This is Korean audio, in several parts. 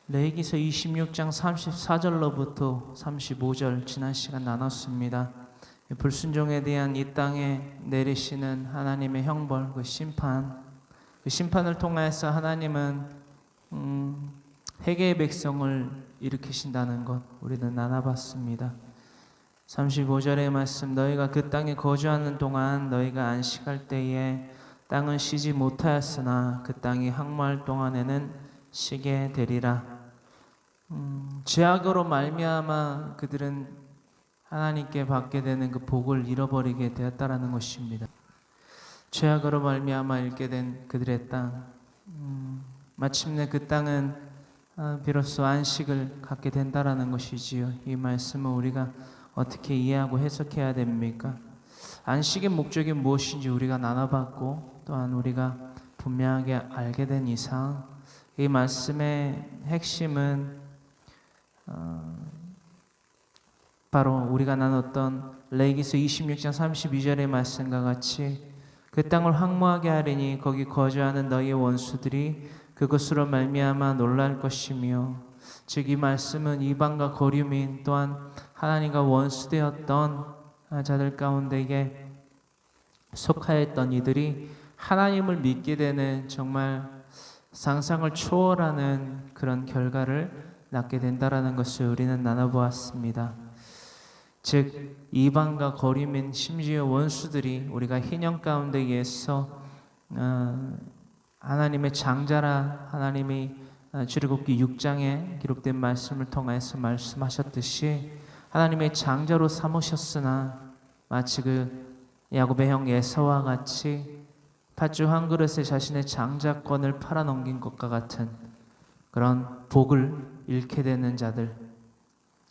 레위기서 26장 34절로부터 35절 지난 시간 나눴습니다. 불순종에 대한 이 땅에 내리시는 하나님의 형벌, 그 심판을 통해서 하나님은 회개의 백성을 일으키신다는 것 우리는 나눠봤습니다. 35절의 말씀, 너희가 그 땅에 거주하는 동안 너희가 안식할 때에 땅은 쉬지 못하였으나 그 땅이 항모할 동안에는 쉬게 되리라. 죄악으로 말미암아 그들은 하나님께 받게 되는 그 복을 잃어버리게 되었다라는 것입니다. 죄악으로 말미암아 잃게 된 그들의 땅, 마침내 그 땅은 비로소 안식을 갖게 된다라는 것이지요. 이 말씀은 우리가 어떻게 이해하고 해석해야 됩니까? 안식의 목적이 무엇인지 우리가 나눠봤고, 또한 우리가 분명하게 알게 된 이상 이 말씀의 핵심은 바로 우리가 나눴던 레위기서 26장 32절의 말씀과 같이 그 땅을 황무하게 하리니 거기 거주하는 너희의 원수들이 그것으로 말미암아 놀랄 것이며, 즉 이 말씀은 이방과 거류민 또한 하나님과 원수되었던 자들 가운데에 속하였던 이들이 하나님을 믿게 되는 정말 상상을 초월하는 그런 결과를 낳게 된다라는 것을 우리는 나눠보았습니다. 즉 이방과 거류민 심지어 원수들이 우리가 희년 가운데에서 하나님의 장자라 하나님이 출애굽기 6장에 기록된 말씀을 통해서 말씀하셨듯이 하나님의 장자로 삼으셨으나 마치 그 야곱의 형 에사와 같이 팥죽 한 그릇에 자신의 장자권을 팔아넘긴 것과 같은 그런 복을 잃게 되는 자들,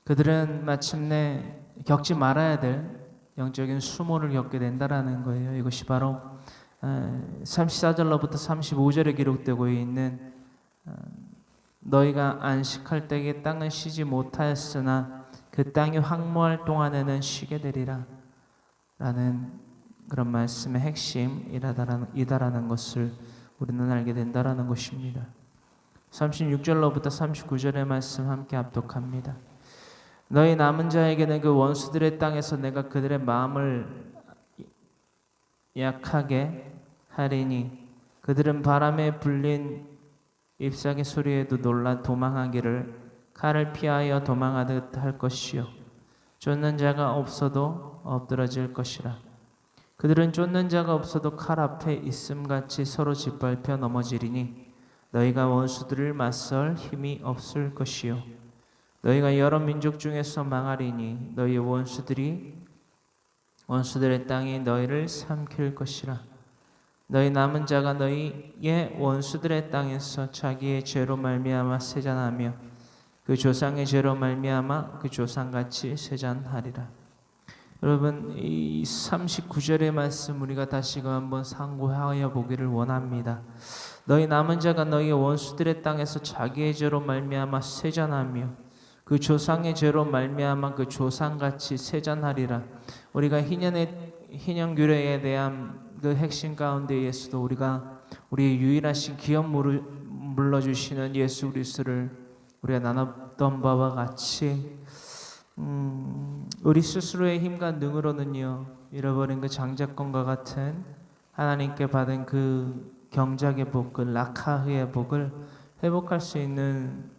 그들은 마침내 겪지 말아야 될 영적인 수모를 겪게 된다라는 거예요. 이것이 바로 34절로부터 35절에 기록되고 있는 너희가 안식할 때에 땅은 쉬지 못하였으나 그 땅이 황무할 동안에는 쉬게 되리라 라는 그런 말씀의 핵심이다라는 것을 우리는 알게 된다라는 것입니다. 36절로부터 39절의 말씀 함께 합독합니다. 너희 남은 자에게는 그 원수들의 땅에서 내가 그들의 마음을 약하게 하리니 그들은 바람에 불린 잎사귀 소리에도 놀라 도망하기를 칼을 피하여 도망하듯 할 것이요 쫓는 자가 없어도 엎드러질 것이라. 그들은 쫓는 자가 없어도 칼 앞에 있음같이 서로 짓밟혀 넘어지리니 너희가 원수들을 맞설 힘이 없을 것이요 너희가 여러 민족 중에서 망하리니 너희의 원수들의 땅이 너희를 삼킬 것이라. 너희 남은 자가 너희의 원수들의 땅에서 자기의 죄로 말미암아 세잔하며 그 조상의 죄로 말미암아 그 조상같이 세잔하리라. 여러분, 이 39절의 말씀 우리가 다시금 한번 상고하여 보기를 원합니다. 너희 남은 자가 너희의 원수들의 땅에서 자기의 죄로 말미암아 세잔하며 그 조상의 죄로 말미암아 그 조상같이 세잔하리라. 우리가 희년 규례에 대한 그 핵심 가운데에서도 우리가 우리의 유일하신 기업 물러주시는 예수 그리스도를 우리가 나눴던 바와 같이 우리 스스로의 힘과 능으로는요 잃어버린 그 장자권과 같은 하나님께 받은 그 경작의 복, 그 라카흐의 복을 회복할 수 있는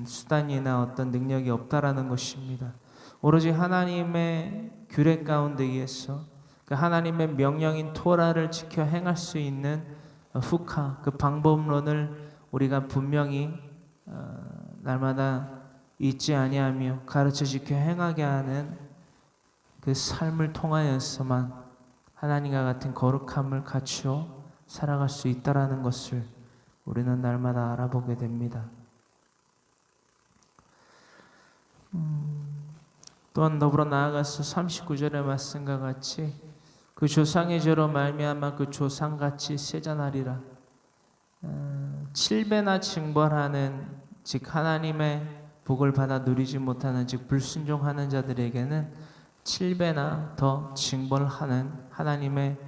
수단이나 어떤 능력이 없다라는 것입니다. 오로지 하나님의 규례 가운데에서 그 하나님의 명령인 토라를 지켜 행할 수 있는 후카, 그 방법론을 우리가 분명히 날마다 잊지 아니하며 가르쳐 지켜 행하게 하는 그 삶을 통하여서만 하나님과 같은 거룩함을 갖추어 살아갈 수 있다라는 것을 우리는 날마다 알아보게 됩니다. 또한 더불어 나아가서 39절의 말씀과 같이 그 조상의 죄로 말미암아 그 조상같이 세잔하리라. 7배나 징벌하는, 즉 하나님의 복을 받아 누리지 못하는, 즉 불순종하는 자들에게는 7배나 더 징벌하는 하나님의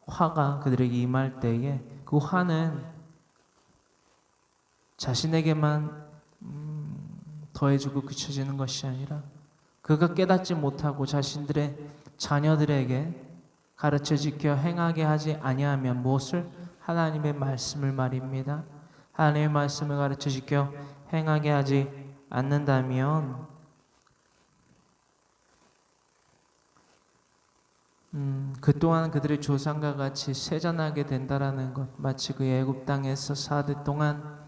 화가 그들에게 임할 때에 그 화는 자신에게만 더해지고 그쳐지는 것이 아니라 그가 깨닫지 못하고 자신들의 자녀들에게 가르쳐 지켜 행하게 하지 아니하면 무엇을? 하나님의 말씀을 말입니다. 하나님의 말씀을 가르쳐 지켜 행하게 하지 않는다면 그 또한 그들의 조상과 같이 쇠잔하게 된다라는 것, 마치 그 애굽 땅에서 4대 동안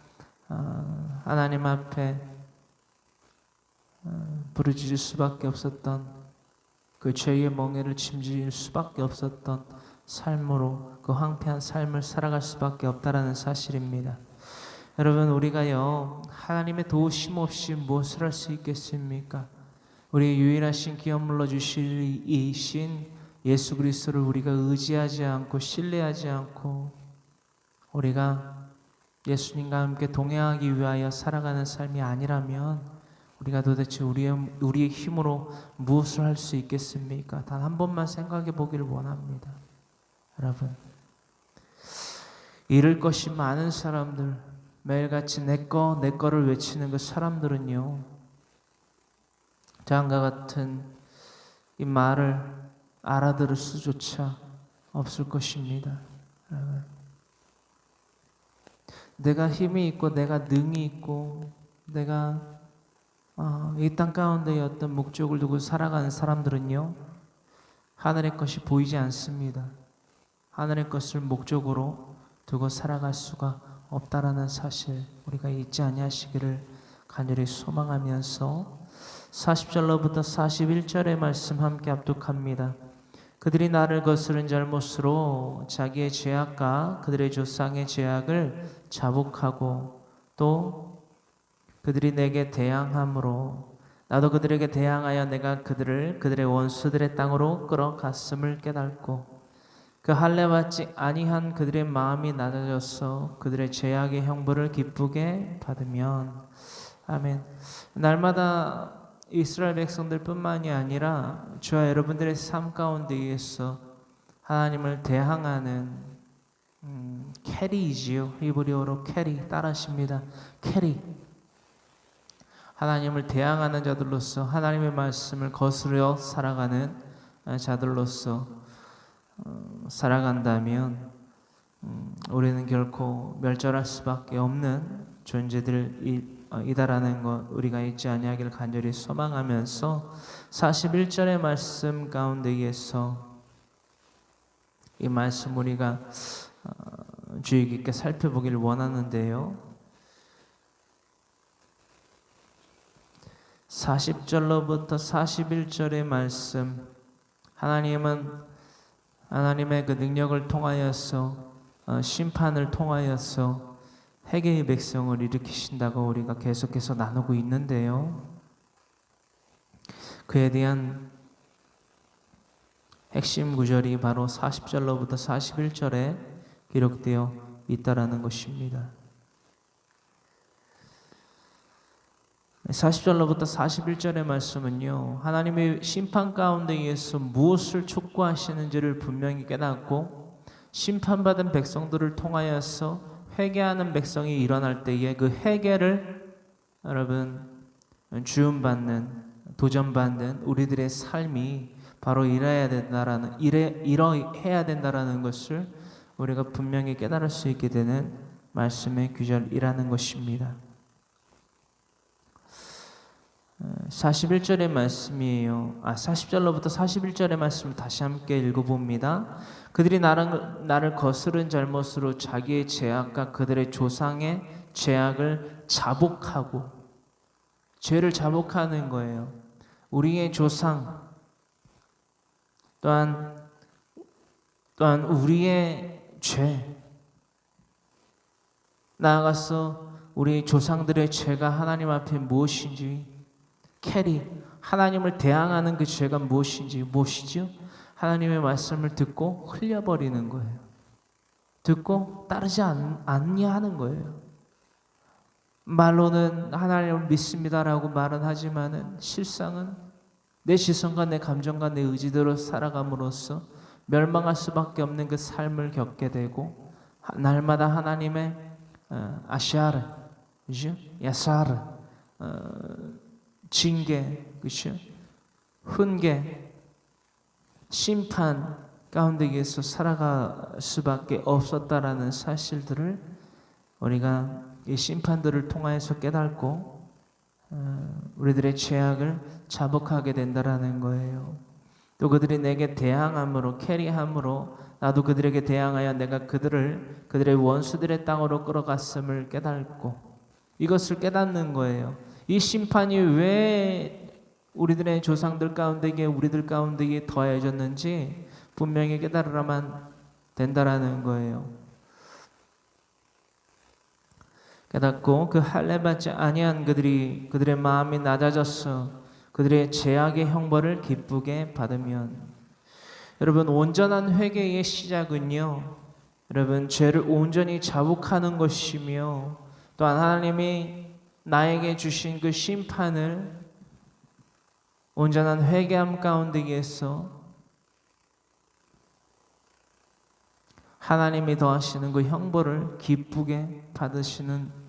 하나님 앞에 부르짖을 수밖에 없었던 그 죄의 멍에를 짐질 수밖에 없었던 삶으로 그 황폐한 삶을 살아갈 수밖에 없다라는 사실입니다. 여러분, 우리가요 하나님의 도우심 없이 무엇을 할 수 있겠습니까? 우리 유일하신 기업물로 주실 이신 예수 그리스도를 우리가 의지하지 않고 신뢰하지 않고 우리가 예수님과 함께 동행하기 위하여 살아가는 삶이 아니라면 우리가 도대체 우리의 힘으로 무엇을 할 수 있겠습니까? 단 한 번만 생각해 보기를 원합니다. 여러분, 잃을 것이 많은 사람들, 매일같이 내 거를 외치는 그 사람들은요 다음과 같은 이 말을 알아들을 수조차 없을 것입니다. 여러분, 내가 힘이 있고 내가 능이 있고 내가 이 땅 가운데에 어떤 목적을 두고 살아가는 사람들은요 하늘의 것이 보이지 않습니다. 하늘의 것을 목적으로 두고 살아갈 수가 없다라는 사실 우리가 잊지 아니하시기를 간절히 소망하면서 40절로부터 41절의 말씀 함께 합독합니다. 그들이 나를 거스른 잘못으로 자기의 죄악과 그들의 조상의 죄악을 자복하고 또 그들이 내게 대항함으로 나도 그들에게 대항하여 내가 그들의 원수들의 땅으로 끌어갔음을 깨닫고 그 할례받지 아니한 그들의 마음이 낮아져서 그들의 죄악의 형벌을 기쁘게 받으면 아멘. 날마다 이스라엘 백성들뿐만이 아니라 저와 여러분들의 삶 가운데에서 하나님을 대항하는 캐리이지요. 히브리어로 캐리 따라하십니다. 캐리. 하나님을 대항하는 자들로서 하나님의 말씀을 거스려 살아가는 자들로서 살아간다면 우리는 결코 멸절할 수밖에 없는 존재들이다라는 것 우리가 잊지 아니하기를 간절히 소망하면서 41절의 말씀 가운데에서 이 말씀 우리가 주의 깊게 살펴보기를 원하는데요. 40절로부터 41절의 말씀 하나님은 하나님의 그 능력을 통하여서 심판을 통하여서 회개의 백성을 일으키신다고 우리가 계속해서 나누고 있는데요. 그에 대한 핵심 구절이 바로 40절로부터 41절에 기록되어 있다라는 것입니다. 40절로부터 41절의 말씀은요 하나님의 심판 가운데에서 무엇을 촉구하시는지를 분명히 깨닫고 심판받은 백성들을 통하여서 회개하는 백성이 일어날 때에 그 회개를 여러분 주음받는 도전받는 우리들의 삶이 바로 이러해야 된다라는 것을 우리가 분명히 깨달을 수 있게 되는 말씀의 규절이라는 것입니다. 41절의 말씀이에요. 40절로부터 41절의 말씀을 다시 함께 읽어봅니다. 그들이 나를 거스른 잘못으로 자기의 죄악과 그들의 조상의 죄악을 자복하고 죄를 자복하는 거예요. 우리의 조상 또한 우리의 죄 나아가서 우리 조상들의 죄가 하나님 앞에 무엇인지 캐리 하나님을 대항하는 그 죄가 무엇이죠? 하나님의 말씀을 듣고 흘려버리는 거예요. 듣고 따르지 않냐 하는 거예요. 말로는 하나님을 믿습니다라고 말은 하지만은 실상은 내 지성과 내 감정과 내 의지대로 살아감으로써 멸망할 수밖에 없는 그 삶을 겪게 되고 날마다 하나님의 아시아르, 야사르 징계, 그렇죠? 훈계, 심판 가운데에서 살아갈 수밖에 없었다라는 사실들을 우리가 이 심판들을 통하여서 깨닫고 우리들의 죄악을 자복하게 된다라는 거예요. 또 그들이 내게 대항함으로, 캐리함으로 나도 그들에게 대항하여 내가 그들의 원수들의 땅으로 끌어갔음을 깨닫고, 이것을 깨닫는 거예요. 이 심판이 왜 우리들의 조상들 가운데에, 우리들 가운데에 더해졌는지 분명히 깨달으라만 된다라는 거예요. 깨닫고 그 할례 받지 아니한 그들의 마음이 낮아져서 그들의 죄악의 형벌을 기쁘게 받으면, 여러분, 온전한 회개의 시작은요, 여러분, 죄를 온전히 자복하는 것이며, 또한 하나님이 나에게 주신 그 심판을 온전한 회개함 가운데에서 하나님이 더하시는 그 형벌을 기쁘게 받으시는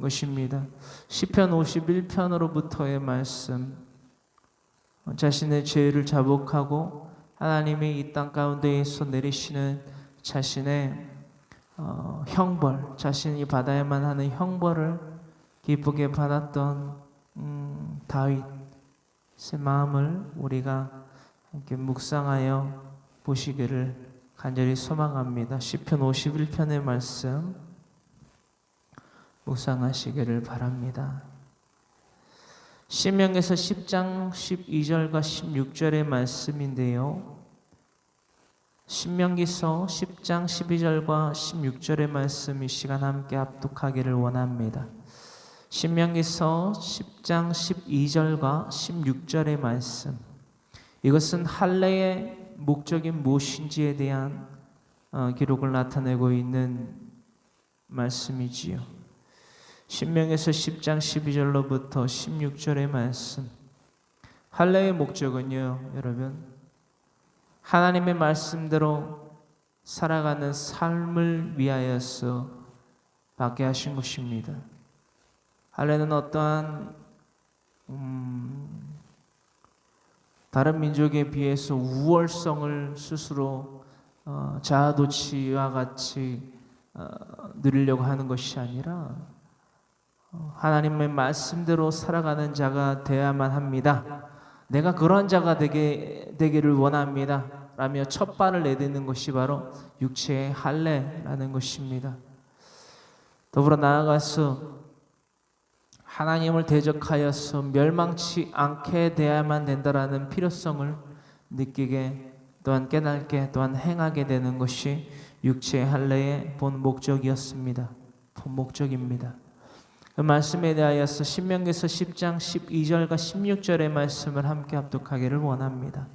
것입니다. 시편 51편으로부터의 말씀, 자신의 죄를 자복하고 하나님이 이 땅 가운데에서 내리시는 자신의 형벌, 자신이 받아야만 하는 형벌을 기쁘게 받았던 다윗의 마음을 우리가 함께 묵상하여 보시기를 간절히 소망합니다. 시편 51편의 말씀 묵상하시기를 바랍니다. 신명기서 10장 12절과 16절의 말씀인데요, 신명기서 10장 12절과 16절의 말씀 이 시간 함께 합독하기를 원합니다. 신명기서 10장 12절과 16절의 말씀, 이것은 할례의 목적이 무엇인지에 대한 기록을 나타내고 있는 말씀이지요. 신명기서 10장 12절로부터 16절의 말씀, 할례의 목적은요, 여러분, 하나님의 말씀대로 살아가는 삶을 위하여서 받게 하신 것입니다. 할례는 어떠한 다른 민족에 비해서 우월성을 스스로 자아도취와 같이 누리려고 하는 것이 아니라 하나님의 말씀대로 살아가는 자가 되어야만 합니다. 내가 그런 자가 되기를 원합니다 라며 첫 발을 내딛는 것이 바로 육체의 할례라는 것입니다. 더불어 나아가서 하나님을 대적하여서 멸망치 않게 되어야만 된다라는 필요성을 느끼게, 또한 깨닫게, 또한 행하게 되는 것이 육체의 할례의 본 목적이었습니다. 본 목적입니다. 그 말씀에 대하여서 신명기서 10장 12절과 16절의 말씀을 함께 합독하기를 원합니다.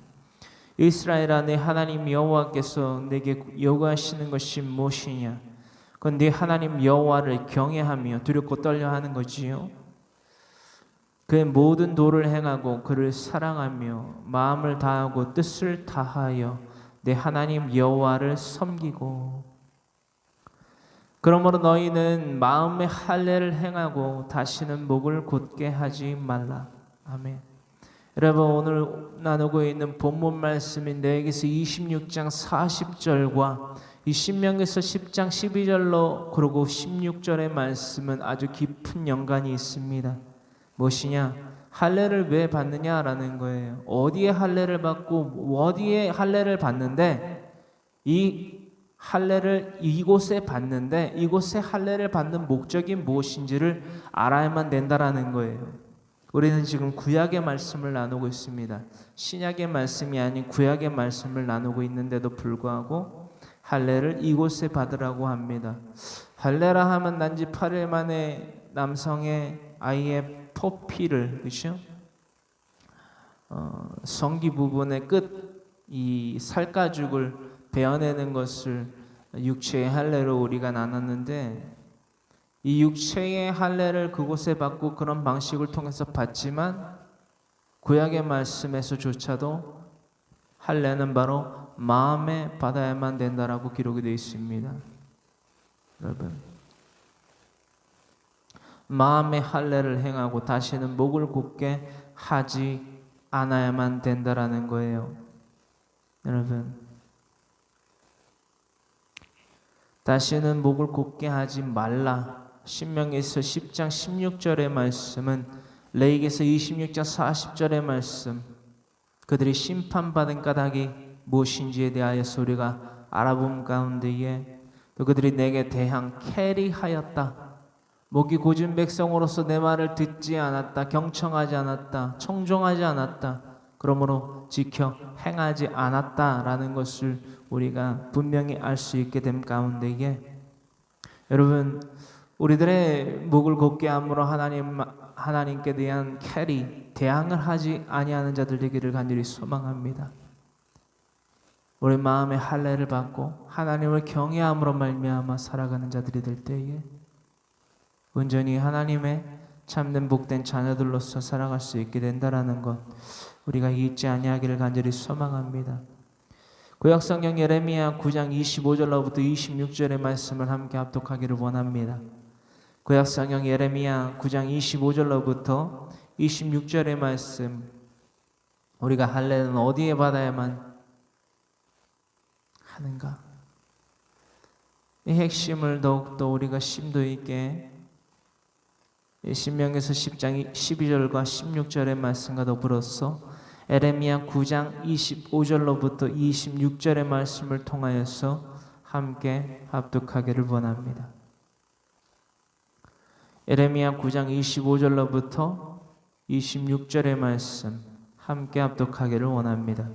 이스라엘아, 내 하나님 여호와께서 내게 요구하시는 것이 무엇이냐? 그건 네 하나님 여호와를 경외하며 두렵고 떨려하는 거지요. 그의 모든 도를 행하고 그를 사랑하며 마음을 다하고 뜻을 다하여 내 하나님 여호와를 섬기고, 그러므로 너희는 마음의 할례를 행하고 다시는 목을 곧게 하지 말라. 아멘. 여러분, 오늘 나누고 있는 본문 말씀인데 여기서 26장 40절과 이 신명기서 10장 12절로 그리고 16절의 말씀은 아주 깊은 연관이 있습니다. 무엇이냐? 할례를 왜 받느냐라는 거예요. 어디에 할례를 받고 어디에 할례를 받는데, 이 할례를 이곳에 받는데 이곳에 할례를 받는 목적이 무엇인지를 알아야만 된다라는 거예요. 우리는 지금 구약의 말씀을 나누고 있습니다. 신약의 말씀이 아닌 구약의 말씀을 나누고 있는데도 불구하고 할례를 이곳에 받으라고 합니다. 할례라 하면 단지 8일 만에 남성의 아이의 포피를, 그렇죠? 성기 부분의 끝 이 살가죽을 베어내는 것을 육체의 할례로 우리가 나눴는데, 이 육체의 할례를 그곳에 받고 그런 방식을 통해서 받지만 구약의 말씀에서조차도 할례는 바로 마음에 받아야만 된다라고 기록이 되어 있습니다. 여러분, 마음의 할례를 행하고 다시는 목을 굳게 하지 않아야만 된다라는 거예요. 여러분, 다시는 목을 굳게 하지 말라. 신명기에서 10장 16절의 말씀은 레위기에서 26장 40절의 말씀, 그들이 심판받은 까닭이 무엇인지에 대하여서 우리가 알아본 가운데에 또 그들이 내게 대항 캐리하였다. 목이 곧은 백성으로서 내 말을 듣지 않았다. 경청하지 않았다. 청종하지 않았다. 그러므로 지켜 행하지 않았다라는 것을 우리가 분명히 알 수 있게 된 가운데에 여러분, 우리들의 목을 곧게 함으로 하나님께 대한 캐리, 대항을 하지 아니하는 자들 되기를 간절히 소망합니다. 우리 마음의 할례를 받고 하나님을 경외함으로 말미암아 살아가는 자들이 될 때에 온전히 하나님의 참된 복된 자녀들로서 살아갈 수 있게 된다라는 것 우리가 잊지 아니하기를 간절히 소망합니다. 구약성경 예레미야 9장 25절로부터 26절의 말씀을 함께 합독하기를 원합니다. 구약성경 예레미야 9장 25절로부터 26절의 말씀, 우리가 할례는 어디에 받아야만 하는가? 이 핵심을 더욱더 우리가 심도 있게 신명기에서 10장 12절과 16절의 말씀과 더불어서 에레미야 9장 25절로부터 26절의 말씀을 통하여서 함께 합독하기를 원합니다. 에레미야 9장 25절로부터 26절의 말씀 함께 합독하기를 원합니다.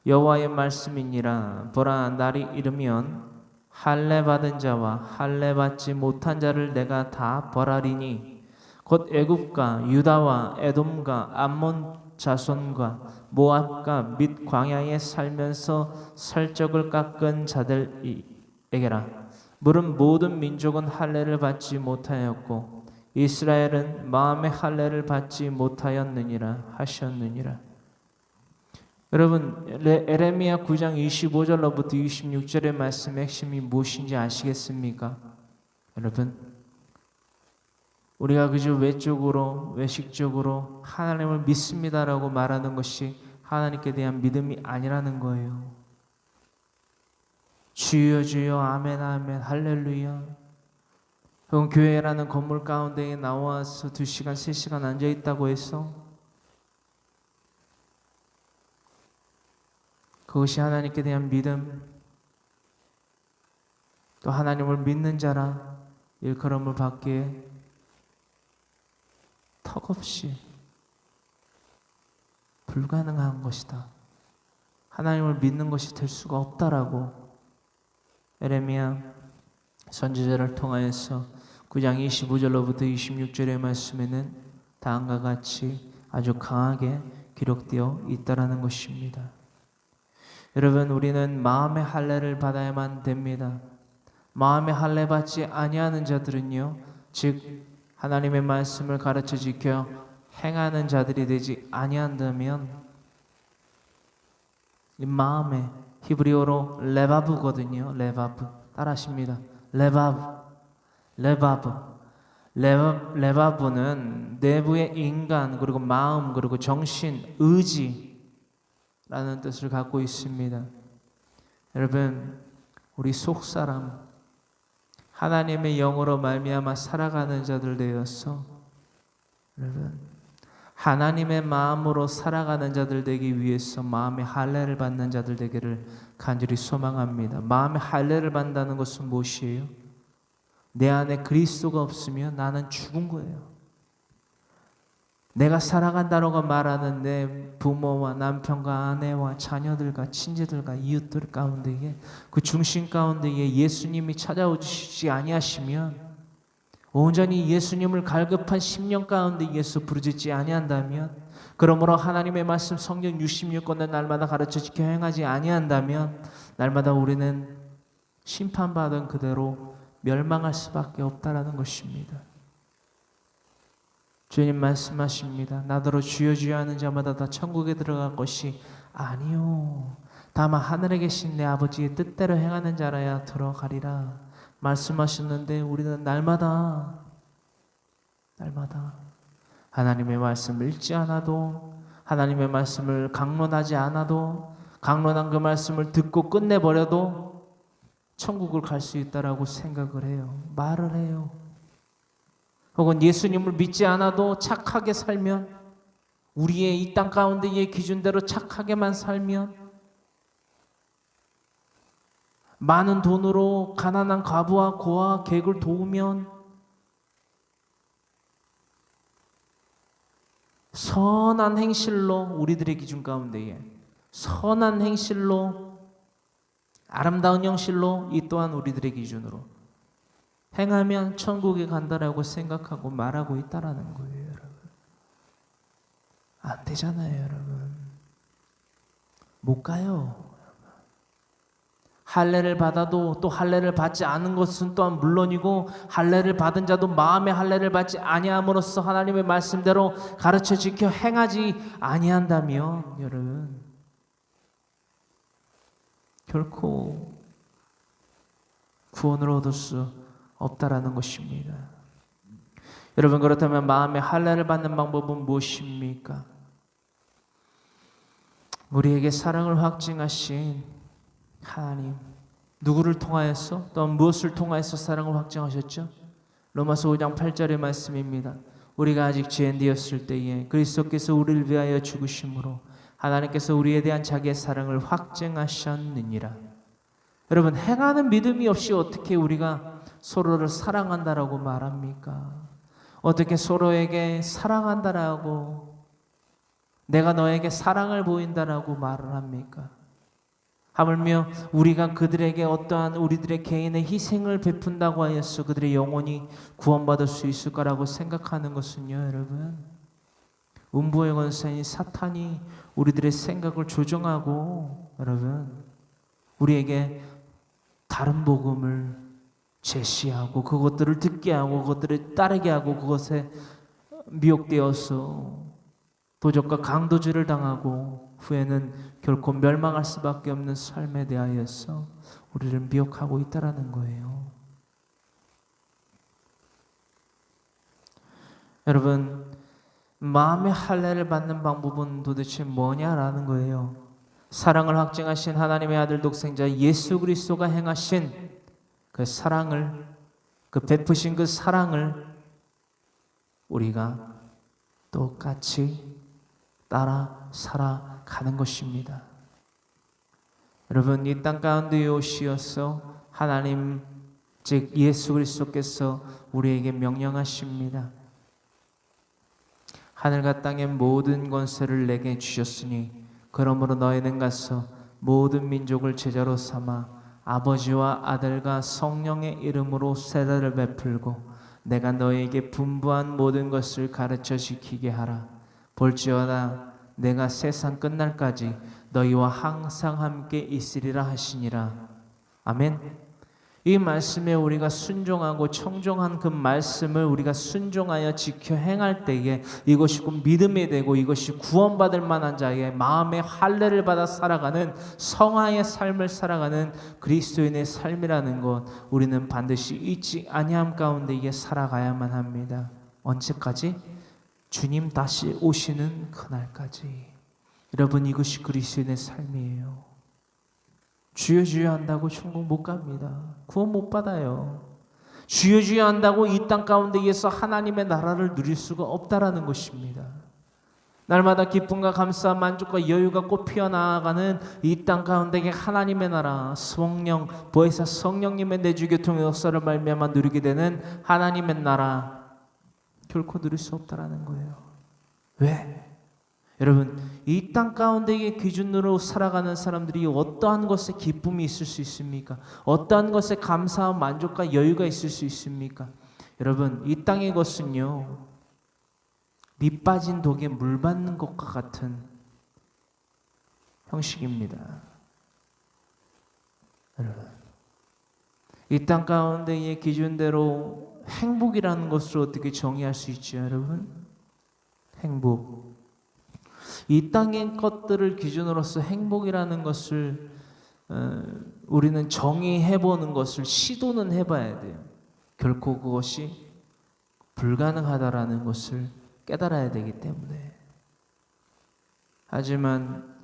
여호와의 말씀이니라. 보라, 날이 이르면 할례 받은 자와 할례 받지 못한 자를 내가 다 벌하리니 곧 애굽과 유다와 에돔과 암몬 자손과 모압과 및 광야에 살면서 살적을 깎은 자들에게라. 물은 모든 민족은 할례를 받지 못하였고 이스라엘은 마음의 할례를 받지 못하였느니라 하셨느니라. 여러분, 에레미야 9장 25절로부터 26절의 말씀의 핵심이 무엇인지 아시겠습니까? 여러분, 우리가 그저 외적으로 외식적으로 하나님을 믿습니다라고 말하는 것이 하나님께 대한 믿음이 아니라는 거예요. 주여 주여 아멘 아멘 할렐루야. 그럼 교회라는 건물 가운데에 나와서 2시간 3시간 앉아있다고 해서 그것이 하나님께 대한 믿음, 또 하나님을 믿는 자라 일컬음을 받기에 턱없이 불가능한 것이다. 하나님을 믿는 것이 될 수가 없다라고 에레미야 선지자를 통하여서 9장 25절로부터 26절의 말씀에는 다음과 같이 아주 강하게 기록되어 있다라는 것입니다. 여러분, 우리는 마음의 할례를 받아야만 됩니다. 마음의 할례 받지 아니하는 자들은요, 즉 하나님의 말씀을 가르쳐 지켜 행하는 자들이 되지 아니한다면 이 마음에 히브리어로 레바브거든요. 레바브 따라하십니다. 레바브는 내부의 인간 그리고 마음 그리고 정신, 의지라는 뜻을 갖고 있습니다. 여러분, 우리 속사람 하나님의 영으로 말미암아 살아가는 자들 되어서 여러분 하나님의 마음으로 살아가는 자들 되기 위해서 마음의 할례를 받는 자들 되기를 간절히 소망합니다. 마음의 할례를 받는다는 것은 무엇이에요? 내 안에 그리스도가 없으면 나는 죽은 거예요. 내가 살아간다라고 말하는 내 부모와 남편과 아내와 자녀들과 친지들과 이웃들 가운데에 그 중심 가운데에 예수님이 찾아오시지 아니하시면 온전히 예수님을 갈급한 심령 가운데 예수 부르짖지 아니한다면 그러므로 하나님의 말씀 성경 66권을 날마다 가르쳐 지켜 행하지 아니한다면 날마다 우리는 심판받은 그대로 멸망할 수밖에 없다라는 것입니다. 주님 말씀하십니다. 나더러 주여 주여 하는 자마다 다 천국에 들어갈 것이 아니요 다만 하늘에 계신 내 아버지의 뜻대로 행하는 자라야 들어가리라 말씀하셨는데 우리는 날마다 날마다 하나님의 말씀을 읽지 않아도, 하나님의 말씀을 강론하지 않아도, 강론한 그 말씀을 듣고 끝내버려도 천국을 갈 수 있다라고 생각을 해요. 말을 해요. 혹은 예수님을 믿지 않아도 착하게 살면, 우리의 이 땅 가운데의 기준대로 착하게만 살면, 많은 돈으로 가난한 과부와 고아 객을 도우면, 선한 행실로, 우리들의 기준 가운데에 선한 행실로, 아름다운 형실로, 이 또한 우리들의 기준으로 행하면 천국에 간다라고 생각하고 말하고 있다라는 거예요, 여러분. 안 되잖아요, 여러분. 못 가요. 할례를 받아도 또 할례를 받지 않은 것은 또한 물론이고, 할례를 받은 자도 마음의 할례를 받지 아니함으로써 하나님의 말씀대로 가르쳐 지켜 행하지 아니한다면, 여러분, 결코 구원을 얻을 수 없다라는 것입니다. 여러분, 그렇다면 마음의 할례를 받는 방법은 무엇입니까? 우리에게 사랑을 확증하신 하나님, 누구를 통하여서, 또한 무엇을 통하여서 사랑을 확증하셨죠? 로마서 5장 8절의 말씀입니다. 우리가 아직 죄인 되었을 때에 그리스도께서 우리를 위하여 죽으심으로 하나님께서 우리에 대한 자기의 사랑을 확증하셨느니라. 여러분, 행하는 믿음이 없이 어떻게 우리가 서로를 사랑한다라고 말합니까? 어떻게 서로에게 사랑한다라고, 내가 너에게 사랑을 보인다라고 말을 합니까? 하물며 우리가 그들에게 어떠한 우리들의 개인의 희생을 베푼다고 하여서 그들의 영혼이 구원받을 수 있을 거라고 생각하는 것은요, 여러분, 음부의 권세인 사탄이 우리들의 생각을 조정하고, 여러분, 우리에게 다른 복음을 제시하고 그것들을 듣게 하고 그것들을 따르게 하고 그것에 미혹되어서 도적과 강도질을 당하고 후에는 결코 멸망할 수밖에 없는 삶에 대하여서 우리를 미혹하고 있다라는 거예요. 여러분, 마음의 할례를 받는 방법은 도대체 뭐냐라는 거예요. 사랑을 확증하신 하나님의 아들 독생자 예수 그리스도가 행하신 그 사랑을, 그 베푸신 그 사랑을 우리가 똑같이 따라 살아가는 것입니다. 여러분, 이 땅 가운데 오시어서 하나님, 즉 예수 그리스도께서 우리에게 명령하십니다. 하늘과 땅의 모든 권세를 내게 주셨으니 그러므로 너희는 가서 모든 민족을 제자로 삼아 아버지와 아들과 성령의 이름으로 세례를 베풀고 내가 너희에게 분부한 모든 것을 가르쳐 지키게 하라. 볼지어다 내가 세상 끝날까지 너희와 항상 함께 있으리라 하시니라. 아멘. 이 말씀에 우리가 순종하고 청종한 그 말씀을 우리가 순종하여 지켜 행할 때에 이것이 곧 믿음이 되고 이것이 구원받을 만한 자의 마음의 할례를 받아 살아가는 성화의 삶을 살아가는 그리스도인의 삶이라는 것, 우리는 반드시 잊지 아니함 가운데에 살아가야만 합니다. 언제까지? 주님 다시 오시는 그날까지. 여러분, 이것이 그리스도인의 삶이에요. 주여 주여 한다고 천국 못 갑니다. 구원 못 받아요. 주여 주여 한다고 이 땅 가운데에서 하나님의 나라를 누릴 수가 없다라는 것입니다. 날마다 기쁨과 감사, 만족과 여유가 꽃 피어나가는 이 땅 가운데에 하나님의 나라, 성령, 보혜사 성령님의 내주교통의 역사를 말미암아 누리게 되는 하나님의 나라, 결코 누릴 수 없다라는 거예요. 왜? 여러분, 이 땅 가운데의 기준으로 살아가는 사람들이 어떠한 것에 기쁨이 있을 수 있습니까? 어떠한 것에 감사와 만족과 여유가 있을 수 있습니까? 여러분, 이 땅의 것은요, 밑 빠진 독에 물 받는 것과 같은 형식입니다. 여러분, 이 땅 가운데의 기준대로 행복이라는 것을 어떻게 정의할 수 있죠, 여러분? 행복. 이 땅의 것들을 기준으로서 행복이라는 것을 우리는 정의해보는 것을 시도는 해봐야 돼요. 결코 그것이 불가능하다라는 것을 깨달아야 되기 때문에. 하지만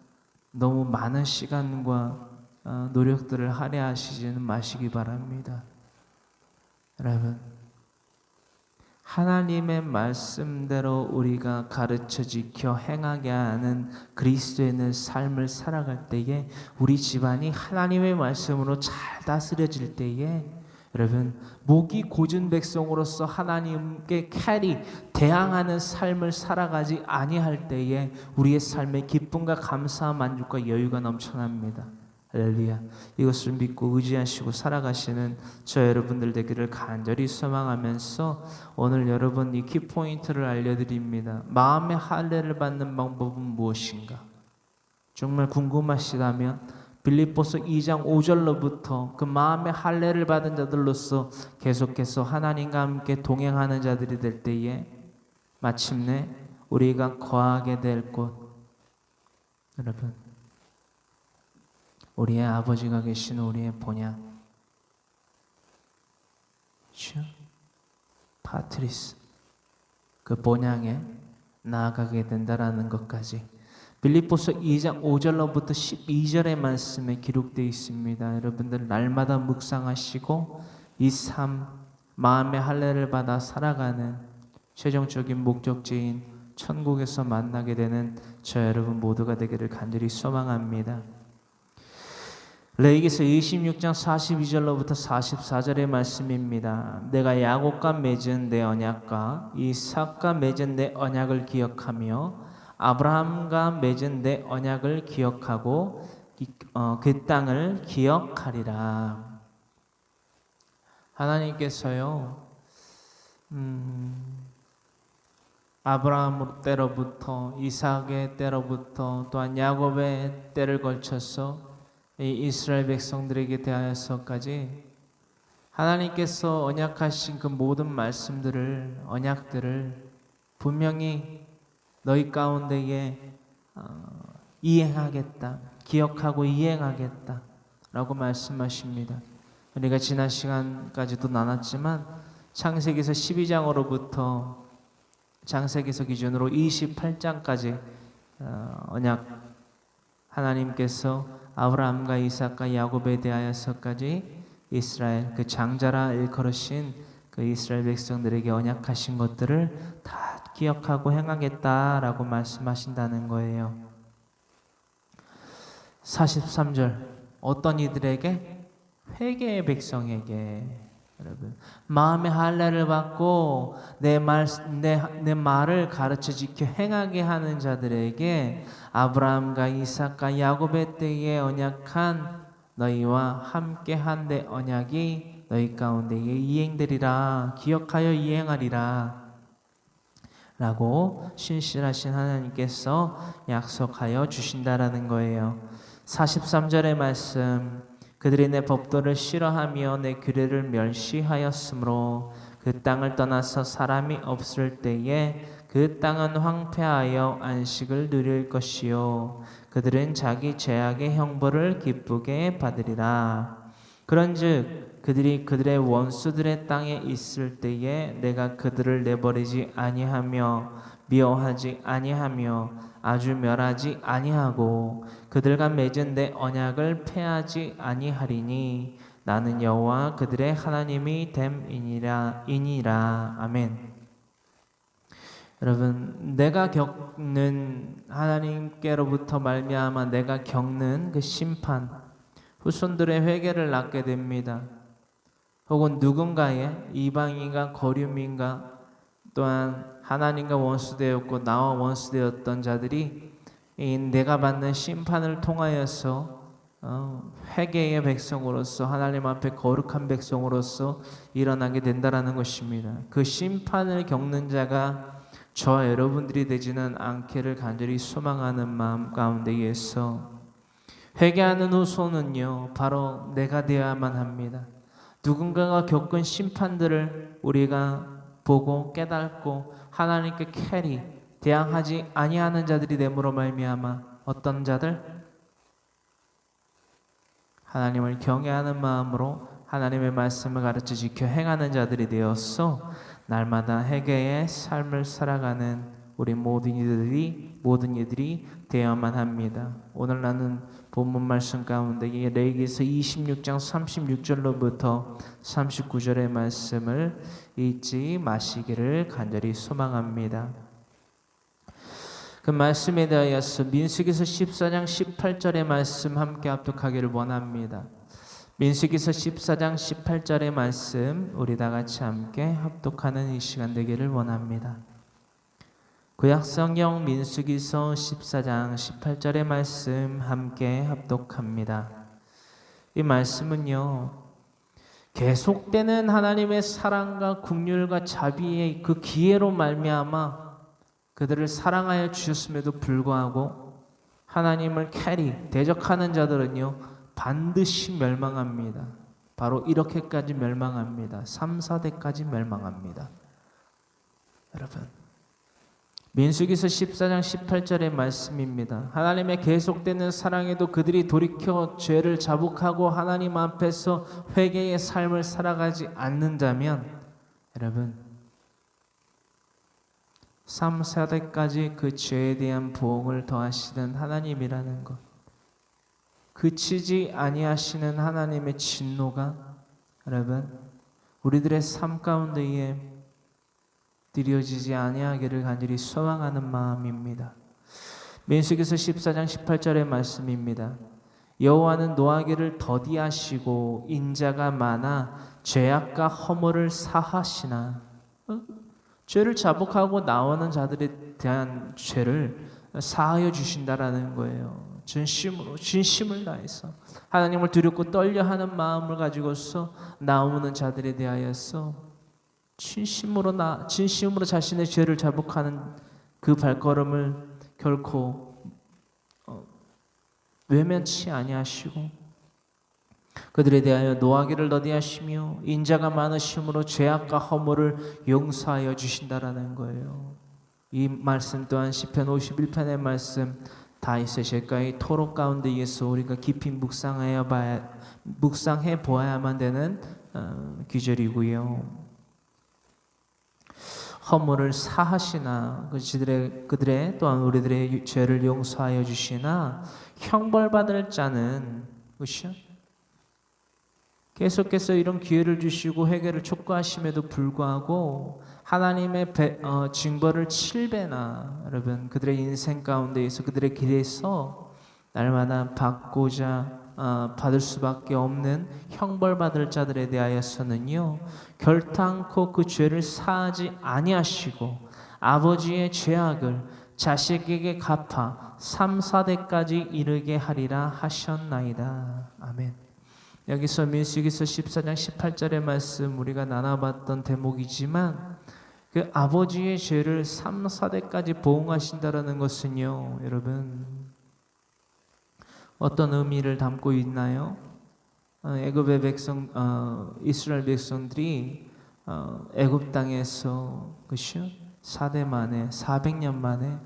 너무 많은 시간과 노력들을 할애하시지는 마시기 바랍니다. 여러분, 하나님의 말씀대로 우리가 가르쳐 지켜 행하게 하는 그리스도인의 삶을 살아갈 때에, 우리 집안이 하나님의 말씀으로 잘 다스려질 때에, 여러분, 목이 고준 백성으로서 하나님께 대항하는 삶을 살아가지 아니할 때에 우리의 삶에 기쁨과 감사와 만족과 여유가 넘쳐납니다. 할렐루야. 이것을 믿고 의지하시고 살아가시는 저 여러분들 되기를 간절히 소망하면서 오늘 여러분 이 키포인트를 알려드립니다. 마음의 할례를 받는 방법은 무엇인가? 정말 궁금하시다면 빌립보서 2장 5절로부터 그 마음의 할례를 받은 자들로서 계속해서 하나님과 함께 동행하는 자들이 될 때에 마침내 우리가 거하게 될 곳, 여러분, 우리의 아버지가 계신 우리의 본향, 파트리스, 그 본향에 나아가게 된다라는 것까지 빌립보서 2장 5절로부터 12절의 말씀에 기록되어 있습니다. 여러분들 날마다 묵상하시고 이 삶, 마음의 할례를 받아 살아가는 최종적인 목적지인 천국에서 만나게 되는 저 여러분 모두가 되기를 간절히 소망합니다. 레위기서 26장 42절로부터 44절의 말씀입니다. 내가 야곱과 맺은 내 언약과 이삭과 맺은 내 언약을 기억하며 아브라함과 맺은 내 언약을 기억하고 그 땅을 기억하리라. 하나님께서요, 아브라함 때로부터 이삭의 때로부터 또한 야곱의 때를 걸쳐서 이 이스라엘 백성들에게 대하여서까지 하나님께서 언약하신 그 모든 말씀들을, 언약들을 분명히 너희 가운데에 이행하겠다, 기억하고 이행하겠다 라고 말씀하십니다. 우리가 지난 시간까지도 나눴지만 창세기서 12장으로부터 창세기서 기준으로 28장까지 언약, 하나님께서 아브라함과 이삭과 야곱에 대하여서까지 이스라엘 그 장자라 일컬으신 그 이스라엘 백성들에게 언약하신 것들을 다 기억하고 행하겠다라고 말씀하신다는 거예요. 43절, 어떤 이들에게? 회개의 백성에게. 여러분, 마음의 할례를 받고 내 말을 가르쳐 지켜 행하게 하는 자들에게 아브라함과 이삭과 야곱의 때에 언약한 너희와 함께한 내 언약이 너희 가운데에 이행되리라. 기억하여 이행하리라 라고 신실하신 하나님께서 약속하여 주신다라는 거예요. 43절의 말씀, 그들이 내 법도를 싫어하며 내 규례를 멸시하였으므로 그 땅을 떠나서 사람이 없을 때에 그 땅은 황폐하여 안식을 누릴 것이요 그들은 자기 죄악의 형벌을 기쁘게 받으리라. 그런즉 그들이 그들의 원수들의 땅에 있을 때에 내가 그들을 내버리지 아니하며 미워하지 아니하며 아주 멸하지 아니하고 그들과 맺은 내 언약을 폐하지 아니하리니 나는 여호와 그들의 하나님이 됨이니라. 아멘. 여러분, 내가 겪는 하나님께로부터 말미암아 내가 겪는 그 심판, 후손들의 회개를 낳게 됩니다. 혹은 누군가의 이방인과 거류민과 또한 하나님과 원수되었고 나와 원수되었던 자들이 내가 받는 심판을 통하여서 회개의 백성으로서 하나님 앞에 거룩한 백성으로서 일어나게 된다라는 것입니다. 그 심판을 겪는 자가 저 여러분들이 되지는 않기를 간절히 소망하는 마음 가운데에서 회개하는 후손은요 바로 내가 되어야만 합니다. 누군가가 겪은 심판들을 우리가 보고 깨닫고 하나님께 대항하지 아니하는 자들이 됨으로 말미암아 어떤 자들? 하나님을 경외하는 마음으로 하나님의 말씀을 가르쳐 지켜 행하는 자들이 되어서 날마다 회개의 삶을 살아가는 우리 모든 이들이 되어야만 합니다. 오늘 나는 본문 말씀 가운데 레위기서 26장 36절로부터 39절의 말씀을 잊지 마시기를 간절히 소망합니다. 그 말씀에 대하여서 민수기서 14장 18절의 말씀 함께 합독하기를 원합니다. 민수기서 14장 18절의 말씀 우리 다 같이 함께 합독하는 이 시간 되기를 원합니다. 구약성경 민수기서 14장 18절의 말씀 함께 합독합니다. 이 말씀은요, 계속되는 하나님의 사랑과 긍휼과 자비의 그 기회로 말미암아 그들을 사랑하여 주셨음에도 불구하고 하나님을 대적하는 자들은요 반드시 멸망합니다. 바로 이렇게까지 멸망합니다. 3, 4대까지 멸망합니다. 여러분, 민수기서 14장 18절의 말씀입니다. 하나님의 계속되는 사랑에도 그들이 돌이켜 죄를 자복하고 하나님 앞에서 회개의 삶을 살아가지 않는다면 여러분 3, 4대까지 그 죄에 대한 보응을 더하시는 하나님이라는 것, 그치지 아니하시는 하나님의 진노가 여러분 우리들의 삶 가운데에 드려지지 아니하기를 간절히 소망하는 마음입니다. 민수기서 14장 18절의 말씀입니다. 여호와는 노하기를 더디하시고 인자가 많아 죄악과 허물을 사하시나. 죄를 자복하고 나오는 자들에 대한 죄를 사하여 주신다라는 거예요. 진심을 다해서 하나님을 두렵고 떨려하는 마음을 가지고서 나오는 자들에 대하여서 진심으로 자신의 죄를 자복하는 그 발걸음을 결코 외면치 아니하시고 그들에 대하여 노하기를 더디하시며 인자가 많으심으로 죄악과 허물을 용서하여 주신다라는 거예요. 이 말씀 또한 시편 51편의 말씀 다윗의 제가의 토록 가운데에서 우리가 깊이 묵상해 보아야만 되는 구절이고요. 허물을 사하시나 그들의 또한 우리들의 죄를 용서하여 주시나 형벌받을 자는 그렇죠? 계속해서 이런 기회를 주시고 회개를 촉구하심에도 불구하고 하나님의 징벌을 7배나 여러분 그들의 인생 가운데에서 그들의 길에서 날마다 받을 수밖에 없는 형벌받을 자들에 대하여서는요 결탄코 그 죄를 사하지 아니하시고 아버지의 죄악을 자식에게 갚아 3, 4대까지 이르게 하리라 하셨나이다. 아멘. 여기서 민수기서 14장 18절의 말씀 우리가 나눠봤던 대목이지만 그 아버지의 죄를 3, 4대까지 보응하신다라는 것은요 여러분 어떤 의미를 담고 있나요? 애굽의 이스라엘 백성들이 애굽 땅에서 그렇죠? 400년 만에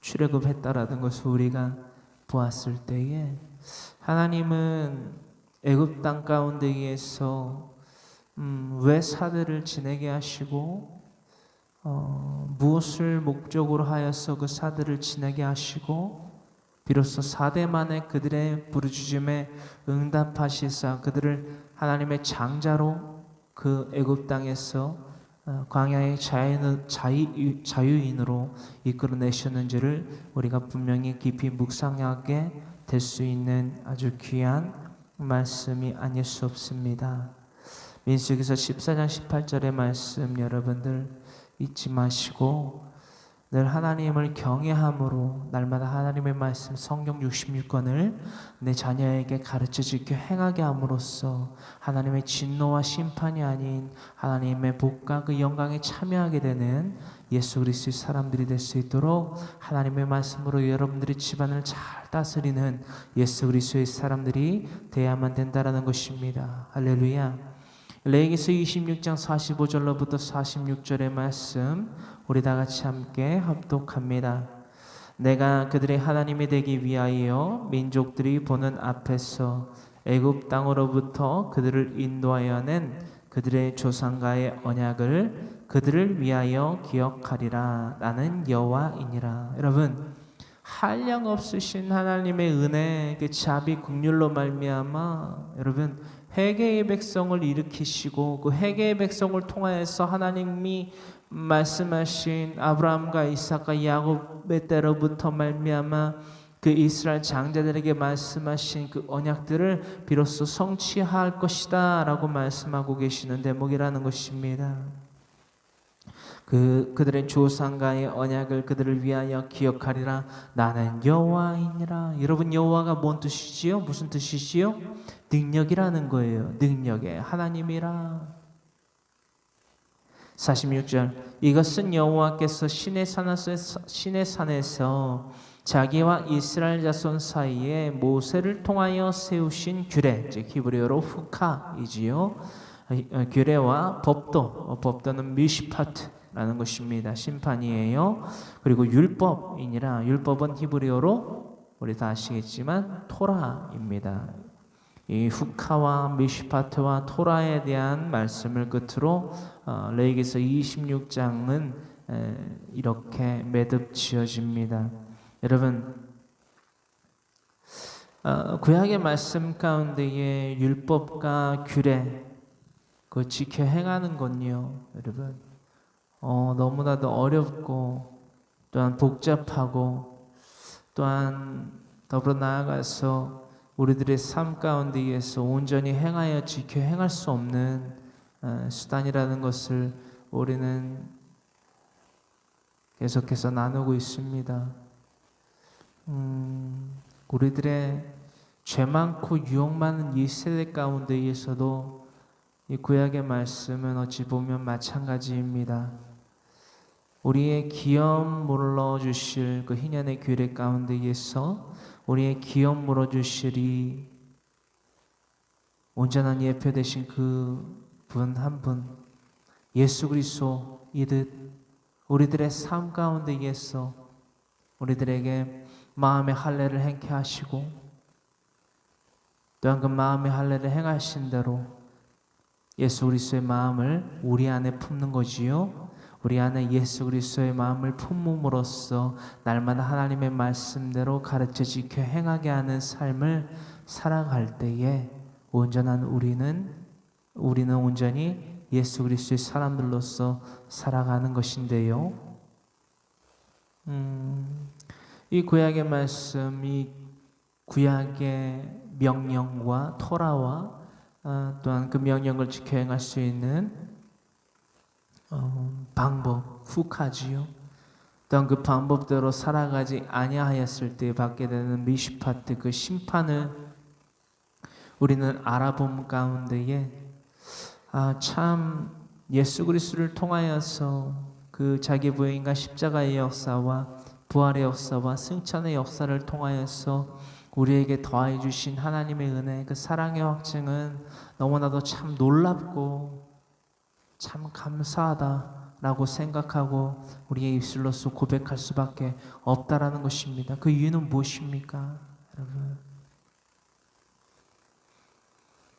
출애굽했다라는 것을 우리가 보았을 때에 하나님은 애굽 땅 가운데에서 왜 사대를 지내게 하시고 무엇을 목적으로 하여서 그 사대를 지내게 하시고 비로소 4대 만에 그들의 부르짖음에 응답하시사 그들을 하나님의 장자로 그 애굽 땅에서 광야의 자유인으로 이끌어내셨는지를 우리가 분명히 깊이 묵상하게 될 수 있는 아주 귀한 말씀이 아닐 수 없습니다. 민수기서 14장 18절의 말씀 여러분들 잊지 마시고 늘 하나님을 경외함으로 날마다 하나님의 말씀 성경 66권을 내 자녀에게 가르쳐주게 행하게 함으로써 하나님의 진노와 심판이 아닌 하나님의 복과 그 영광에 참여하게 되는 예수 그리스도의 사람들이 될 수 있도록 하나님의 말씀으로 여러분들의 집안을 잘 다스리는 예수 그리스도의 사람들이 되어야만 된다는 것입니다. 할렐루야. 레위기서 26장 45절로부터 46절의 말씀 우리 다 같이 함께 합독합니다. 내가 그들의 하나님이 되기 위하여 민족들이 보는 앞에서 애굽 땅으로부터 그들을 인도하여 낸 그들의 조상과의 언약을 그들을 위하여 기억하리라. 나는 여호와이니라. 여러분, 한량 없으신 하나님의 은혜, 그 자비 긍휼로 말미암아 여러분 회개의 백성을 일으키시고 그 회개의 백성을 통하여서 하나님이 말씀하신 아브라함과 이삭과 야곱의 때로부터 말미암아 그 이스라엘 장자들에게 말씀하신 그 언약들을 비로소 성취할 것이다 라고 말씀하고 계시는 대목이라는 것입니다. 그들의 조상과의 언약을 그들을 위하여 기억하리라. 나는 여호와이니라. 여러분, 여호와가 뭔 뜻이지요? 무슨 뜻이지요? 능력이라는 거예요. 능력의 하나님이라. 46절, 이것은 여호와께서 시내 산에서 자기와 이스라엘 자손 사이에 모세를 통하여 세우신 규례, 즉 히브리어로 후카이지요. 규례와 법도는 미시파트라는 것입니다. 심판이에요. 그리고 율법이니라. 율법은 히브리어로 우리 다 아시겠지만 토라입니다. 이 후카와 미시파트와 토라에 대한 말씀을 끝으로 레위기서 26장은 이렇게 매듭 지어집니다. 여러분, 구약의 말씀 가운데에 율법과 규례 그 지켜 행하는 건요, 여러분, 너무나도 어렵고 또한 복잡하고 또한 더불어 나아가서 우리들의 삶 가운데에서 온전히 행하여 지켜 행할 수 없는 수단이라는 것을 우리는 계속해서 나누고 있습니다. 우리들의 죄 많고 유혹 많은 이 세대 가운데에서도 이 구약의 말씀은 어찌 보면 마찬가지입니다. 우리의 기업 물어주실 그 희년의 규례 가운데에서 우리의 기업 물어주시리 온전한 예표 되신 그 분 한 분 예수 그리스도이듯 우리들의 삶 가운데에서 우리들에게 마음의 할례를 행케 하시고 또한 그 마음의 할례를 행하신 대로 예수 그리스도의 마음을 우리 안에 품는 거지요. 우리 안에 예수 그리스도의 마음을 품음으로써 날마다 하나님의 말씀대로 가르쳐 지켜 행하게 하는 삶을 살아갈 때에 온전한 우리는 온전히 예수 그리스도의 사람들로서 살아가는 것인데요. 이 구약의 말씀, 이 구약의 명령과 토라와 또한 그 명령을 지켜 행할 수 있는 방법, 후카지요. 또한 그 방법대로 살아가지 아니하였을 때 받게 되는 미시파트, 그 심판을 우리는 알아봄 가운데에 참 예수 그리스도를 통하여서 그 자기 부인과 십자가의 역사와 부활의 역사와 승천의 역사를 통하여서 우리에게 더해 주신 하나님의 은혜, 그 사랑의 확증은 너무나도 참 놀랍고 참 감사하다라고 생각하고 우리의 입술로서 고백할 수밖에 없다라는 것입니다. 그 이유는 무엇입니까, 여러분?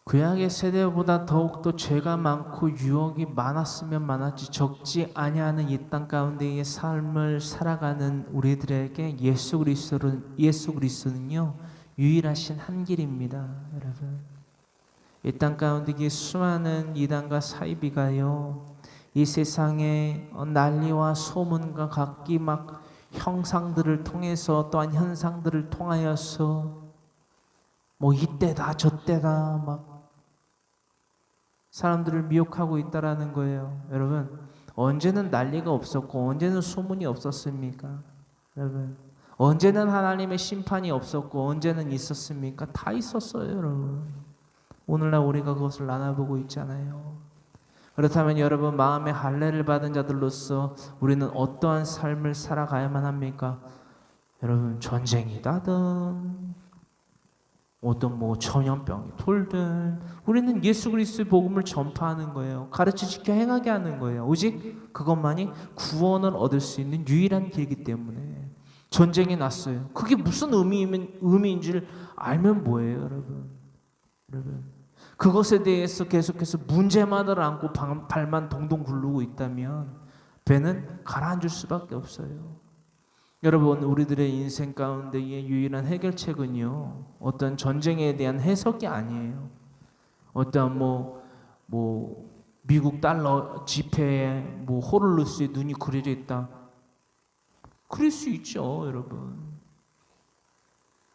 구약의 세대보다 더욱더 죄가 많고 유혹이 많았으면 많았지 적지 아니하는 이 땅 가운데의 삶을 살아가는 우리들에게 예수 그리스도는요 유일하신 한 길입니다, 여러분. 이 땅 가운데의 수많은 이단과 사이비가요 이 세상의 난리와 소문과 각기 막 형상들을 통해서 또한 현상들을 통하여서 뭐 이때다 저때다 막 사람들을 미혹하고 있다라는 거예요. 여러분, 언제는 난리가 없었고 언제는 소문이 없었습니까? 여러분, 언제는 하나님의 심판이 없었고 언제는 있었습니까? 다 있었어요, 여러분. 오늘날 우리가 그것을 나눠보고 있잖아요. 그렇다면 여러분, 마음의 할례를 받은 자들로서 우리는 어떠한 삶을 살아가야만 합니까? 여러분, 전쟁이다든 어떤 뭐 전염병이 돌든 우리는 예수 그리스도의 복음을 전파하는 거예요. 가르쳐 지켜 행하게 하는 거예요. 오직 그것만이 구원을 얻을 수 있는 유일한 길이기 때문에 전쟁이 났어요. 그게 무슨 의미인지를 알면 뭐예요, 여러분? 그것에 대해서 계속해서 문제만을 안고 발만 동동 굴르고 있다면 배는 가라앉을 수밖에 없어요. 여러분, 우리들의 인생 가운데의 유일한 해결책은요, 어떤 전쟁에 대한 해석이 아니에요. 어떤 미국 달러 지폐에 호를루스의 눈이 그려져 있다. 그럴 수 있죠, 여러분.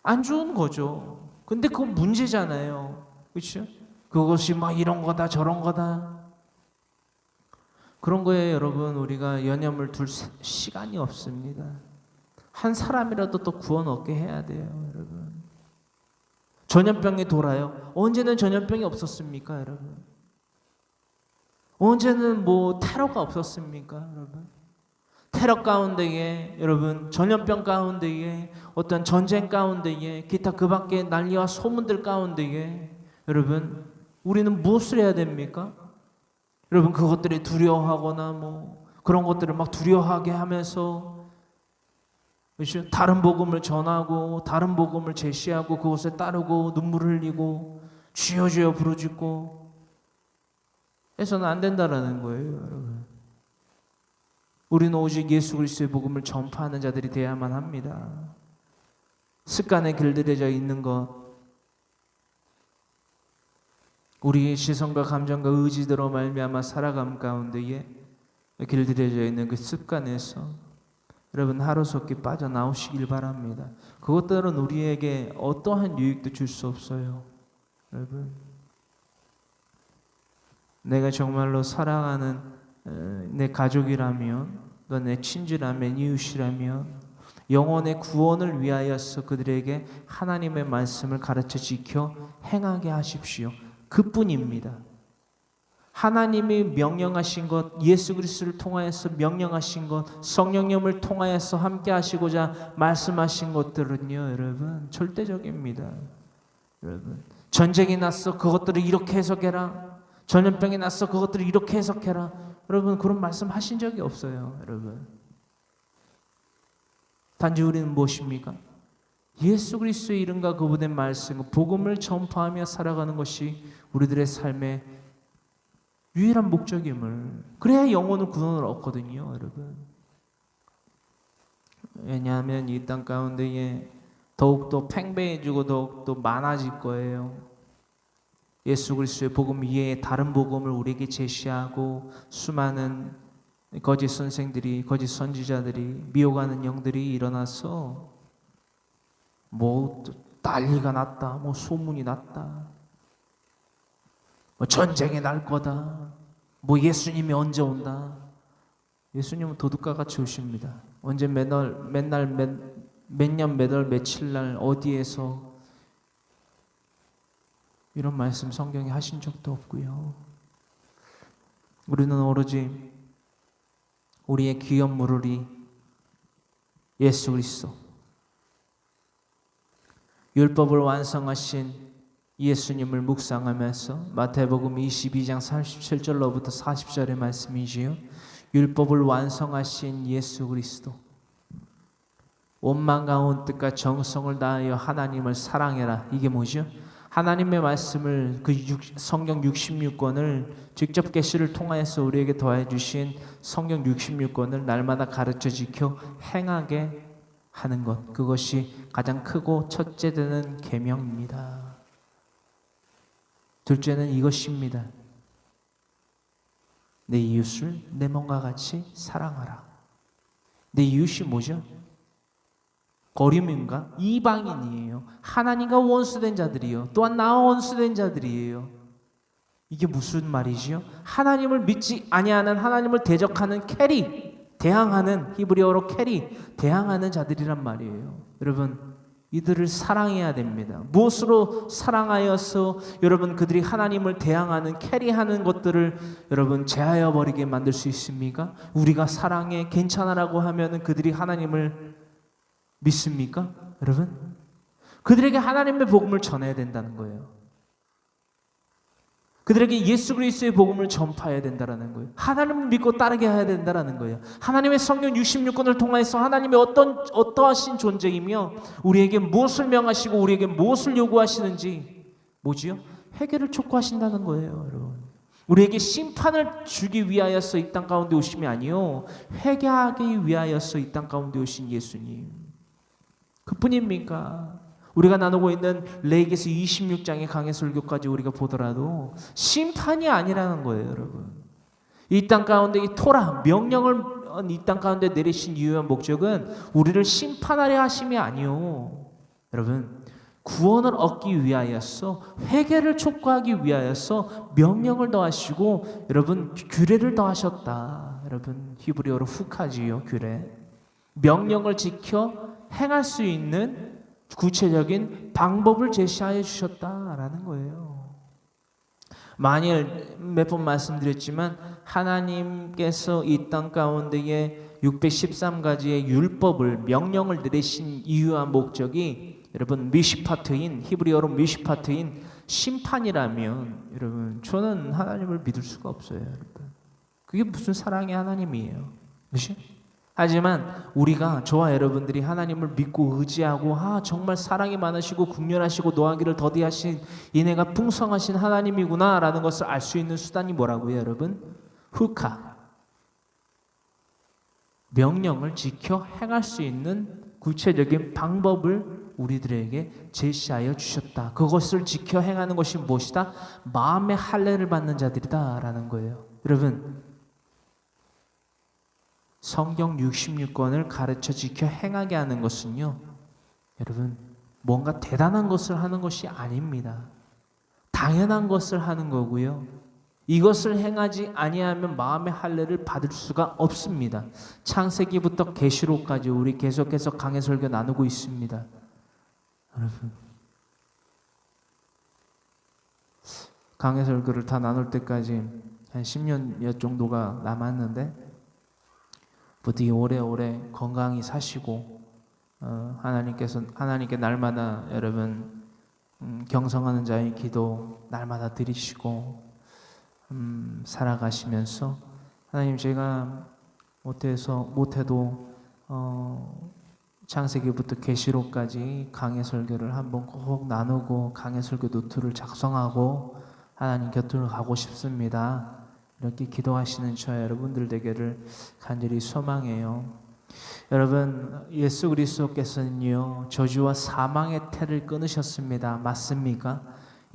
안 좋은 거죠. 근데 그건 문제잖아요. 그렇죠? 그것이 이런 거다 저런 거다. 그런 거에 여러분, 우리가 여념을 둘 시간이 없습니다. 한 사람이라도 또 구원 얻게 해야 돼요, 여러분. 전염병이 돌아요. 언제는 전염병이 없었습니까, 여러분? 언제는 테러가 없었습니까, 여러분? 테러 가운데에, 여러분, 전염병 가운데에, 어떤 전쟁 가운데에, 기타 그 밖에 난리와 소문들 가운데에, 여러분, 우리는 무엇을 해야 됩니까? 여러분, 그것들이 두려워하거나 그런 것들을 막 두려워하게 하면서, 그렇죠? 다른 복음을 전하고, 다른 복음을 제시하고, 그것에 따르고, 눈물 흘리고, 주여 주여 부르짖고 해서는 안 된다라는 거예요, 여러분. 우리는 오직 예수 그리스도의 복음을 전파하는 자들이 되어야만 합니다. 습관에 길들여져 있는 것, 우리의 시선과 감정과 의지대로 말미암아 살아감 가운데에 길들여져 있는 그 습관에서 여러분 하루속히 빠져나오시길 바랍니다. 그것들은 우리에게 어떠한 유익도 줄 수 없어요. 여러분, 내가 정말로 사랑하는 내 가족이라면, 또 내 친지라면, 이웃이라면 영혼의 구원을 위하여서 그들에게 하나님의 말씀을 가르쳐 지켜 행하게 하십시오. 그뿐입니다. 하나님이 명령하신 것, 예수 그리스도를 통하여서 명령하신 것, 성령님을 통하여서 함께 하시고자 말씀하신 것들은요, 여러분, 절대적입니다. 여러분, 전쟁이 났어, 그것들을 이렇게 해석해라. 전염병이 났어, 그것들을 이렇게 해석해라. 여러분, 그런 말씀 하신 적이 없어요, 여러분. 단지 우리는 무엇입니까? 예수 그리스도의 이름과 그분의 말씀, 복음을 전파하며 살아가는 것이 우리들의 삶의 유일한 목적임을, 그래야 영혼은 구원을 얻거든요, 여러분. 왜냐하면 이 땅 가운데에 더욱더 팽배해지고 더욱더 많아질 거예요. 예수 그리스도의 복음 이외에 다른 복음을 우리에게 제시하고 수많은 거짓 선생들이, 거짓 선지자들이, 미혹하는 영들이 일어나서 난리가 났다, 소문이 났다, 전쟁이 날 거다, 예수님이 언제 온다. 예수님은 도둑과 같이 오십니다. 언제 맨날 몇 년 몇 월 며칠 날 어디에서 이런 말씀 성경에 하신 적도 없고요. 우리는 오로지 우리의 귀한 무르리 예수 그리스도, 율법을 완성하신 예수님을 묵상하면서 마태복음 22장 37절로부터 40절의 말씀이지요. 율법을 완성하신 예수 그리스도, 온 마음과 온 뜻과 정성을 다하여 하나님을 사랑해라. 이게 뭐죠? 하나님의 말씀을, 그 성경 66권을 직접 계시를 통하여서 우리에게 더해 주신 성경 66권을 날마다 가르쳐 지켜 행하게 하는 것, 그것이 가장 크고 첫째 되는 계명입니다. 둘째는 이것입니다. 내 이웃을 내 몸과 같이 사랑하라. 내 이웃이 뭐죠? 거류민과 이방인이에요. 하나님과 원수된 자들이요, 또한 나와 원수된 자들이에요. 이게 무슨 말이지요? 하나님을 믿지 아니하는, 하나님을 대적하는 대항하는, 히브리어로 대항하는 자들이란 말이에요. 여러분, 이들을 사랑해야 됩니다. 무엇으로 사랑하여서 여러분 그들이 하나님을 대항하는, 캐리하는 것들을 여러분 제하여 버리게 만들 수 있습니까? 우리가 사랑해, 괜찮아라고 하면은 그들이 하나님을 믿습니까? 여러분, 그들에게 하나님의 복음을 전해야 된다는 거예요. 그들에게 예수 그리스도의 복음을 전파해야 된다는 거예요. 하나님을 믿고 따르게 해야 된다는 거예요. 하나님의 성경 66권을 통해서 하나님의 어떠하신 존재이며 우리에게 무엇을 명하시고 우리에게 무엇을 요구하시는지, 뭐지요? 회개를 촉구하신다는 거예요, 여러분. 우리에게 심판을 주기 위하여서 이 땅 가운데 오심이 아니요 회개하기 위하여서 이 땅 가운데 오신 예수님. 그뿐입니까? 우리가 나누고 있는 레위기서 26장의 강해 설교까지 우리가 보더라도 심판이 아니라는 거예요, 여러분. 이 땅 가운데 이 토라 명령을 이 땅 가운데 내리신 이유와 목적은 우리를 심판하려 하심이 아니요, 여러분, 구원을 얻기 위하여서 회개를 촉구하기 위하여서 명령을 더하시고 여러분 규례를 더하셨다. 여러분 히브리어로 후카지요, 규례. 명령을 지켜 행할 수 있는 구체적인 방법을 제시하여 주셨다라는 거예요. 만일 몇 번 말씀드렸지만 하나님께서 이 땅 가운데에 613가지의 율법을 명령을 내리신 이유와 목적이 여러분 미시파트인 히브리어로 미시파트인 심판이라면 여러분 저는 하나님을 믿을 수가 없어요, 여러분. 그게 무슨 사랑의 하나님이에요, 그렇지? 하지만 우리가 저와 여러분들이 하나님을 믿고 의지하고 정말 사랑이 많으시고 긍휼하시고 노하기를 더디하신 이내가 풍성하신 하나님이구나라는 것을 알 수 있는 수단이 뭐라고요, 여러분? 후카. 명령을 지켜 행할 수 있는 구체적인 방법을 우리들에게 제시하여 주셨다. 그것을 지켜 행하는 것이 무엇이다? 마음의 할례를 받는 자들이다라는 거예요. 여러분, 성경 66권을 가르쳐 지켜 행하게 하는 것은요, 여러분, 뭔가 대단한 것을 하는 것이 아닙니다. 당연한 것을 하는 거고요. 이것을 행하지 아니하면 마음의 할례를 받을 수가 없습니다. 창세기부터 계시록까지 우리 계속해서 강해 설교 나누고 있습니다. 여러분, 강해 설교를 다 나눌 때까지 한 10년 정도가 남았는데 부디 오래오래 건강히 사시고 하나님께 날마다 여러분 경성하는 자의 기도 날마다 드리시고 살아가시면서 하나님, 제가 못해도 창세기부터 계시록까지 강해 설교를 한번 꼭 나누고 강해 설교 노트를 작성하고 하나님 곁으로 가고 싶습니다. 이렇게 기도하시는 저 여러분들 되기를 간절히 소망해요. 여러분, 예수 그리스도께서는요 저주와 사망의 태를 끊으셨습니다. 맞습니까?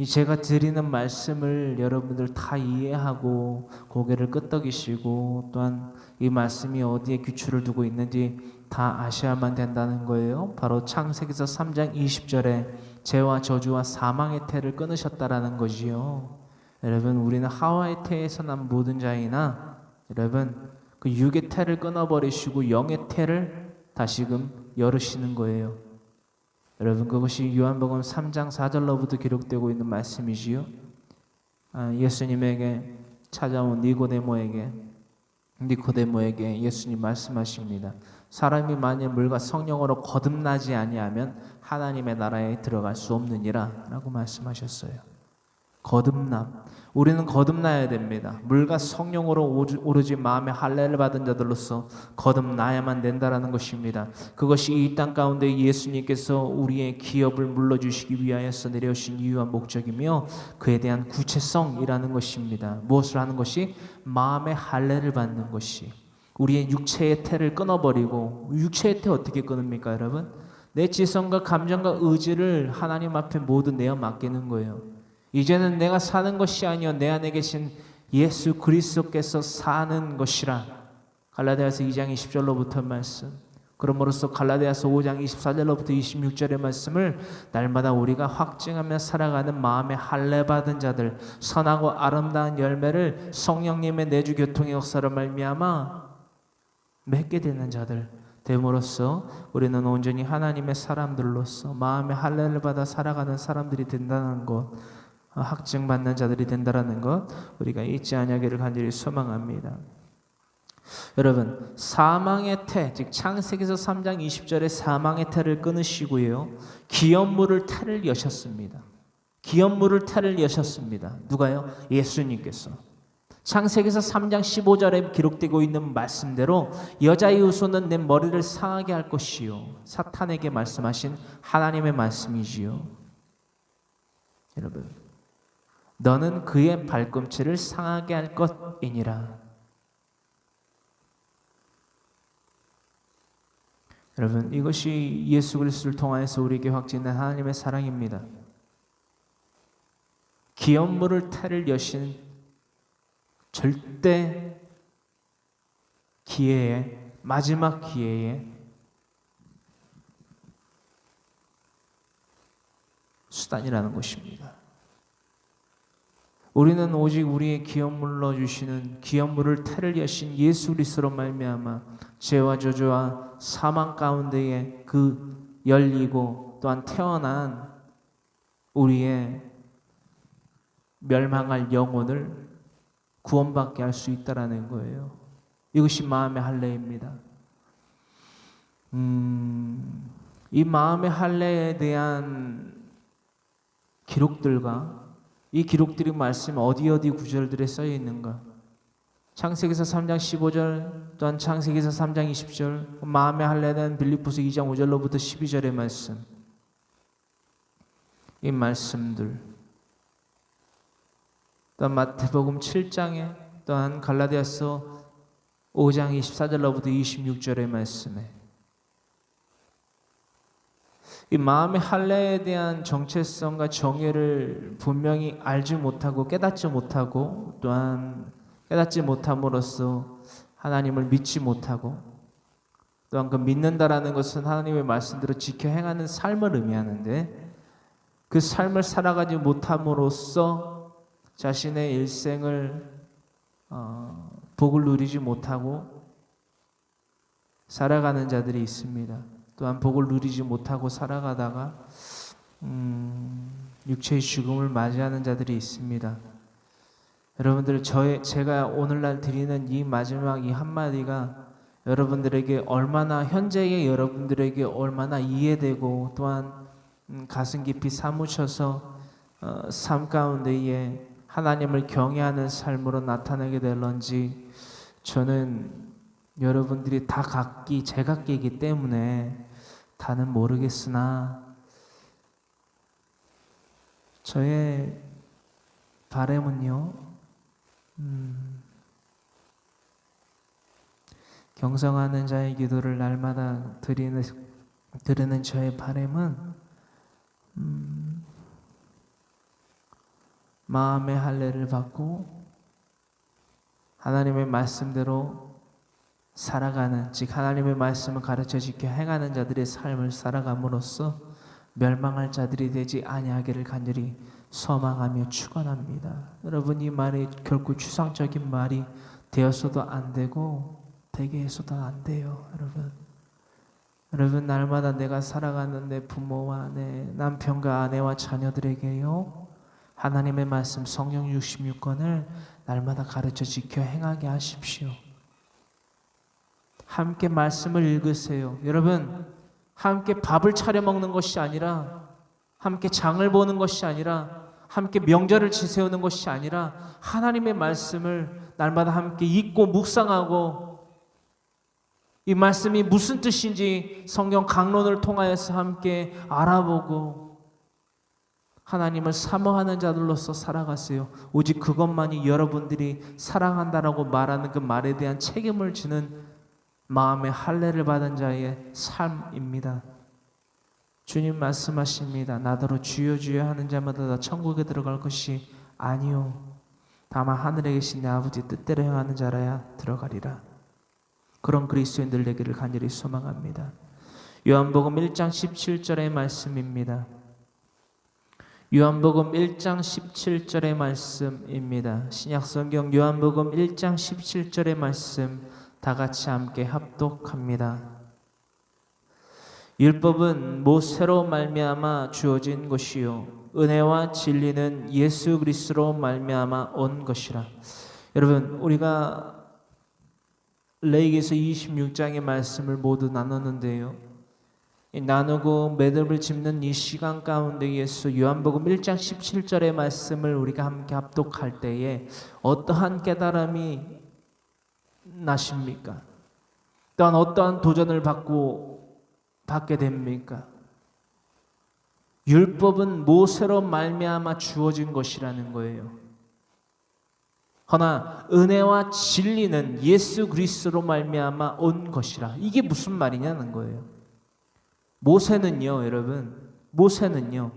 제가 드리는 말씀을 여러분들 다 이해하고 고개를 끄덕이시고 또한 이 말씀이 어디에 기초를 두고 있는지 다 아셔야만 된다는 거예요. 바로 창세기서 3장 20절에 죄와 저주와 사망의 태를 끊으셨다라는 거지요. 여러분, 우리는 하와의 태에서 난 모든 자이나 여러분 그 육의 태를 끊어버리시고 영의 태를 다시금 열으시는 거예요. 여러분, 그것이 요한복음 3장 4절로부터 기록되고 있는 말씀이지요. 예수님에게 찾아온 니고데모에게 예수님 말씀하십니다. 사람이 만일 물과 성령으로 거듭나지 아니하면 하나님의 나라에 들어갈 수 없느니라 라고 말씀하셨어요. 거듭남. 우리는 거듭나야 됩니다. 물과 성령으로 오로지 마음의 할례를 받은 자들로서 거듭나야만 된다라는 것입니다. 그것이 이 땅 가운데 예수님께서 우리의 기업을 물러주시기 위하여서 내려오신 이유와 목적이며 그에 대한 구체성이라는 것입니다. 무엇을 하는 것이? 마음의 할례를 받는 것이. 우리의 육체의 태를 끊어버리고, 육체의 태 어떻게 끊습니까, 여러분? 내 지성과 감정과 의지를 하나님 앞에 모두 내어 맡기는 거예요. 이제는 내가 사는 것이 아니요 내 안에 계신 예수 그리스도께서 사는 것이라. 갈라디아서 2장 20절로부터 말씀. 그러므로써 갈라디아서 5장 24절로부터 26절의 말씀을 날마다 우리가 확증하며 살아가는 마음의 할례 받은 자들, 선하고 아름다운 열매를 성령님의 내주 교통의 역사로 말미암아 맺게 되는 자들 됨으로써 우리는 온전히 하나님의 사람들로서 마음의 할례를 받아 살아가는 사람들이 된다는 것, 확증받는 자들이 된다라는 것 우리가 잊지 아니하기를 간절히 소망합니다. 여러분, 사망의 태, 즉 창세기서 3장 20절에 사망의 태를 끊으시고요 기업물을 태를 여셨습니다. 기업물을 태를 여셨습니다. 누가요? 예수님께서. 창세기서 3장 15절에 기록되고 있는 말씀대로 여자의 후손은 내 머리를 상하게 할 것이요, 사탄에게 말씀하신 하나님의 말씀이지요. 여러분, 너는 그의 발꿈치를 상하게 할 것이니라. 여러분, 이것이 예수 그리스도를 통하여서 우리에게 확증된 하나님의 사랑입니다. 기업물을 태를 여신 절대 기회에, 마지막 기회에 수단이라는 것입니다. 우리는 오직 우리의 기업물로 주시는 기업물을 태를 여신 예수 그리스도로 말미암아 죄와 저주와 사망 가운데에 그 열리고 또한 태어난 우리의 멸망할 영혼을 구원받게 할 수 있다라는 거예요. 이것이 마음의 할례입니다. 이 마음의 할례에 대한 기록들과 이 기록들이 말씀 어디 구절들에 써여 있는가? 창세기서 3장 15절 또한 창세기서 3장 20절 마음의 할례에 대한 빌립보서 2장 5절로부터 12절의 말씀, 이 말씀들 또한 마태복음 7장에 또한 갈라디아서 5장 24절로부터 26절의 말씀에 이 마음의 할례에 대한 정체성과 정의를 분명히 알지 못하고 깨닫지 못하고 또한 깨닫지 못함으로써 하나님을 믿지 못하고 또한 그 믿는다라는 것은 하나님의 말씀대로 지켜 행하는 삶을 의미하는데 그 삶을 살아가지 못함으로써 자신의 일생을 복을 누리지 못하고 살아가는 자들이 있습니다. 또한 복을 누리지 못하고 살아가다가 육체의 죽음을 맞이하는 자들이 있습니다. 여러분들, 제가 오늘날 드리는 이 마지막 이 한마디가 여러분들에게 얼마나 현재의 여러분들에게 얼마나 이해되고 또한 가슴 깊이 사무쳐서 삶 가운데에 하나님을 경외하는 삶으로 나타나게 될런지 저는 여러분들이 다 각기 제각기이기 때문에 다는 모르겠으나 저의 바람은요, 경성하는 자의 기도를 날마다 드리는 저의 바람은 마음의 할례를 받고 하나님의 말씀대로 살아가는, 즉 하나님의 말씀을 가르쳐 지켜 행하는 자들의 삶을 살아감으로써 멸망할 자들이 되지 아니하기를 간절히 소망하며 축원합니다. 여러분, 이 말이 결코 추상적인 말이 되었어도 안 되고 되게 해서도 안 돼요. 여러분 날마다 내가 살아가는 내 부모와 내 남편과 아내와 자녀들에게요, 하나님의 말씀 성령 66권을 날마다 가르쳐 지켜 행하게 하십시오. 함께 말씀을 읽으세요. 여러분, 함께 밥을 차려 먹는 것이 아니라, 함께 장을 보는 것이 아니라, 함께 명절을 지새우는 것이 아니라 하나님의 말씀을 날마다 함께 읽고 묵상하고 이 말씀이 무슨 뜻인지 성경 강론을 통하여서 함께 알아보고 하나님을 사모하는 자들로서 살아가세요. 오직 그것만이 여러분들이 사랑한다라고 말하는 그 말에 대한 책임을 지는 마음의 할례를 받은 자의 삶입니다. 주님 말씀하십니다. 나더러 주여 주여 하는 자마다 다 천국에 들어갈 것이 아니요 다만 하늘에 계신 내 아버지 뜻대로 행하는 자라야 들어가리라. 그런 그리스도인들 되기를 간절히 소망합니다. 요한복음 1장 17절의 말씀입니다. 요한복음 1장 17절의 말씀입니다. 신약성경 요한복음 1장 17절의 말씀 다 같이 함께 합독합니다. 율법은 모세로 말미암아 주어진 것이요 은혜와 진리는 예수 그리스도로 말미암아 온 것이라. 여러분, 우리가 레위기서 26장의 말씀을 모두 나눴는데요, 나누고 매듭을 짚는 이 시간 가운데에서 요한복음 1장 17절의 말씀을 우리가 함께 합독할 때에 어떠한 깨달음이 나십니까? 또한 어떠한 도전을 받게 됩니까? 율법은 모세로 말미암아 주어진 것이라는 거예요. 허나 은혜와 진리는 예수 그리스도로 말미암아 온 것이라. 이게 무슨 말이냐는 거예요. 모세는요, 여러분, 모세는요,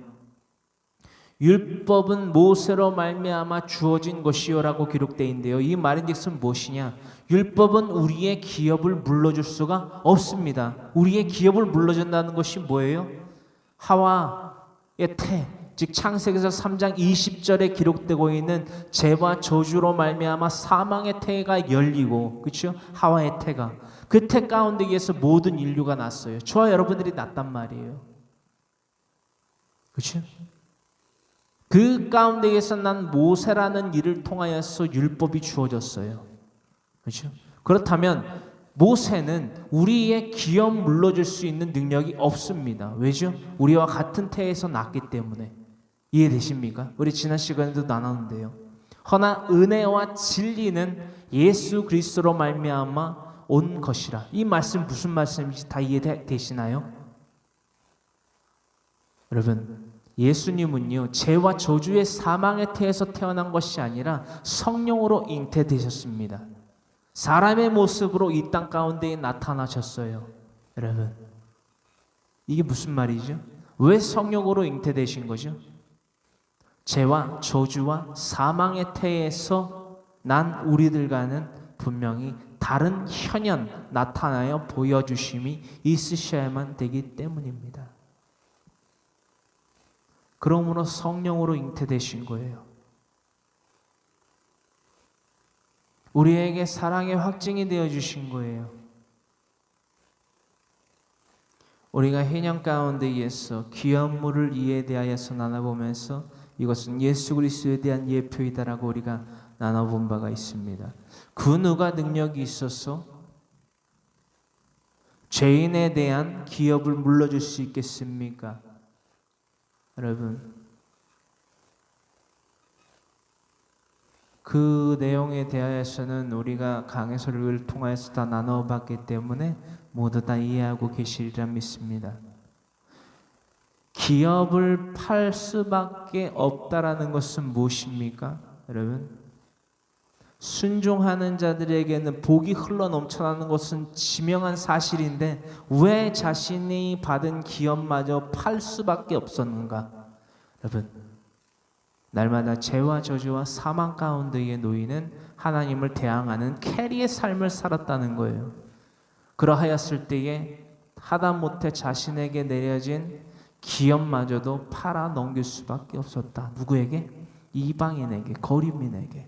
율법은 모세로 말미암아 주어진 것이요라고 기록되어 있는데요. 이 말인즉슨 무엇이냐? 율법은 우리의 기업을 물러줄 수가 없습니다. 우리의 기업을 물러준다는 것이 뭐예요? 하와의 태, 즉 창세기서 3장 20절에 기록되고 있는 죄와 저주로 말미암아 사망의 태가 열리고, 그렇죠? 하와의 태가 그 태 가운데에서 모든 인류가 났어요. 저와 여러분들이 났단 말이에요. 그렇죠? 그 가운데에서 난 모세라는 일을 통하여서 율법이 주어졌어요. 그렇죠? 그렇다면 모세는 우리의 기업 물러줄 수 있는 능력이 없습니다. 왜죠? 우리와 같은 태에서 났기 때문에. 이해되십니까? 우리 지난 시간에도 나눴는데요. 허나 은혜와 진리는 예수 그리스도로 말미암아 온 것이라. 이 말씀 무슨 말씀인지 다 이해되시나요? 여러분, 예수님은요, 죄와 저주의 사망의 태에서 태어난 것이 아니라 성령으로 잉태되셨습니다. 사람의 모습으로 이 땅 가운데에 나타나셨어요. 여러분, 이게 무슨 말이죠? 왜 성령으로 잉태되신 거죠? 죄와 저주와 사망의 태에서 난 우리들과는 분명히 다른 현현 나타나여 보여주심이 있으셔야만 되기 때문입니다. 그러므로 성령으로 잉태되신 거예요. 우리에게 사랑의 확증이 되어주신 거예요. 우리가 해녕 가운데에서 기업물을 이에 대하여서 나눠보면서 이것은 예수 그리스도에 대한 예표이다라고 우리가 나눠본 바가 있습니다. 그 누가 능력이 있어서 죄인에 대한 기업을 물러줄 수 있겠습니까? 여러분, 그 내용에 대하여서는 우리가 강해설교를 통하여서 다 나눠봤기 때문에 모두 다 이해하고 계시리라 믿습니다. 기업을 팔 수밖에 없다라는 것은 무엇입니까? 여러분, 순종하는 자들에게는 복이 흘러 넘쳐나는 것은 지명한 사실인데 왜 자신이 받은 기업마저 팔 수밖에 없었는가? 여러분, 날마다 죄와 저주와 사망 가운데에 놓이는 하나님을 대항하는 캐리의 삶을 살았다는 거예요. 그러하였을 때에 하다못해 자신에게 내려진 기업마저도 팔아 넘길 수밖에 없었다. 누구에게? 이방인에게, 거류민에게.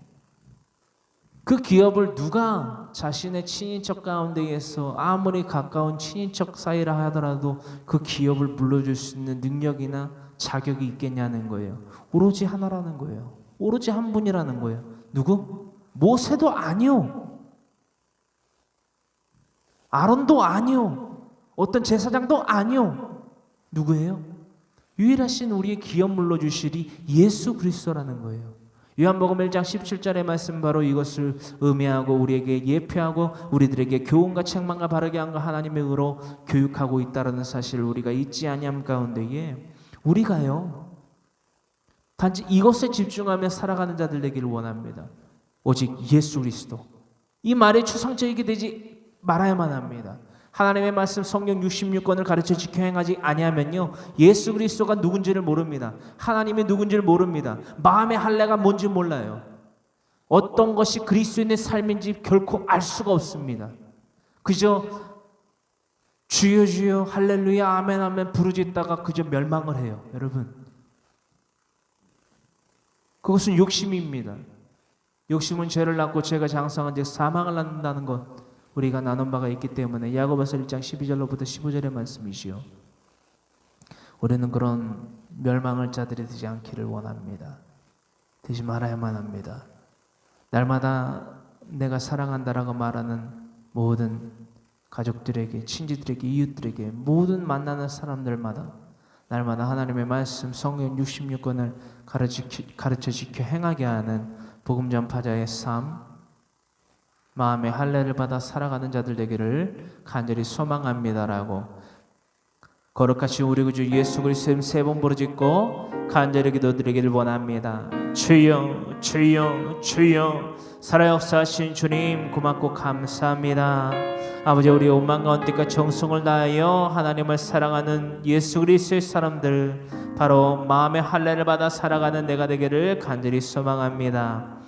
그 기업을 누가 자신의 친인척 가운데에서 아무리 가까운 친인척 사이라 하더라도 그 기업을 물려줄 수 있는 능력이나 자격이 있겠냐는 거예요. 오로지 하나라는 거예요. 오로지 한 분이라는 거예요. 누구? 모세도 아니요. 아론도 아니요. 어떤 제사장도 아니요. 누구예요? 유일하신 우리의 기업 물려주시리 예수 그리스도라는 거예요. 요한복음 1장 17절의 말씀 바로 이것을 의미하고 우리에게 예표하고 우리들에게 교훈과 책망과 바르게 한과 하나님의 의로 교육하고 있다는 사실을 우리가 잊지 아니함 가운데에 우리가요 단지 이것에 집중하며 살아가는 자들 되기를 원합니다. 오직 예수 그리스도, 이 말의 추상적이게 되지 말아야만 합니다. 하나님의 말씀 성경 66권을 가르쳐 지켜 행하지 아니하면요 예수 그리스도가 누군지를 모릅니다. 하나님이 누군지를 모릅니다. 마음의 할례가 뭔지 몰라요. 어떤 것이 그리스도인의 삶인지 결코 알 수가 없습니다. 그저 주여 주여 할렐루야 아멘 아멘 부르짖다가 그저 멸망을 해요. 여러분, 그것은 욕심입니다. 욕심은 죄를 낳고 죄가 장성한 즉 사망을 낳는다는 것 우리가 나눈 바가 있기 때문에 야고보서 1장 12절로부터 15절의 말씀이시요, 우리는 그런 멸망할 자들이 되지 않기를 원합니다. 되지 말아야만 합니다. 날마다 내가 사랑한다라고 말하는 모든 가족들에게, 친지들에게, 이웃들에게, 모든 만나는 사람들마다 날마다 하나님의 말씀 성경 66권을 가르쳐 지켜 행하게 하는 복음 전파자의 삶, 마음의 할례를 받아 살아가는 자들 되기를 간절히 소망합니다라고 거룩하신 우리 구주 예수 그리스도 이름 세 번 부르짖고 간절히 기도드리기를 원합니다. 주여 주여 주여 살아 역사하신 주님 고맙고 감사합니다. 아버지, 우리 온 마음과 온 뜻과 정성을 다하여 하나님을 사랑하는 예수 그리스도의 사람들, 바로 마음의 할례를 받아 살아가는 내가 되기를 간절히 소망합니다.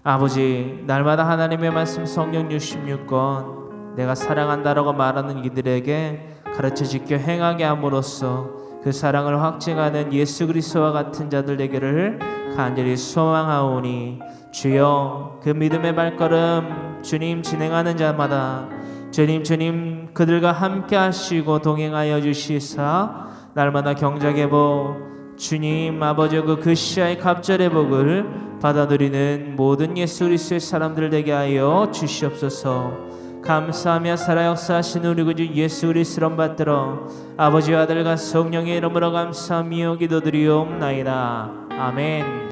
아버지, 날마다 하나님의 말씀 성경 66권 내가 사랑한다라고 말하는 이들에게 가르쳐 지켜 행하게 함으로써 그 사랑을 확증하는 예수 그리스도와 같은 자들 되기를 간절히 소망하오니, 주여 그 믿음의 발걸음 주님 진행하는 자마다 주님 그들과 함께 하시고 동행하여 주시사 날마다 경작의 복, 주님 아버지 그 시야의 갑절의 복을 받아들이는 모든 예수 그리스도의 사람들 되게 하여 주시옵소서. 감사하며 살아 역사하신 우리 구주 예수 그리스도를 받들어 아버지와 아들과 성령의 이름으로 감사하며 기도드리옵나이다. 아멘.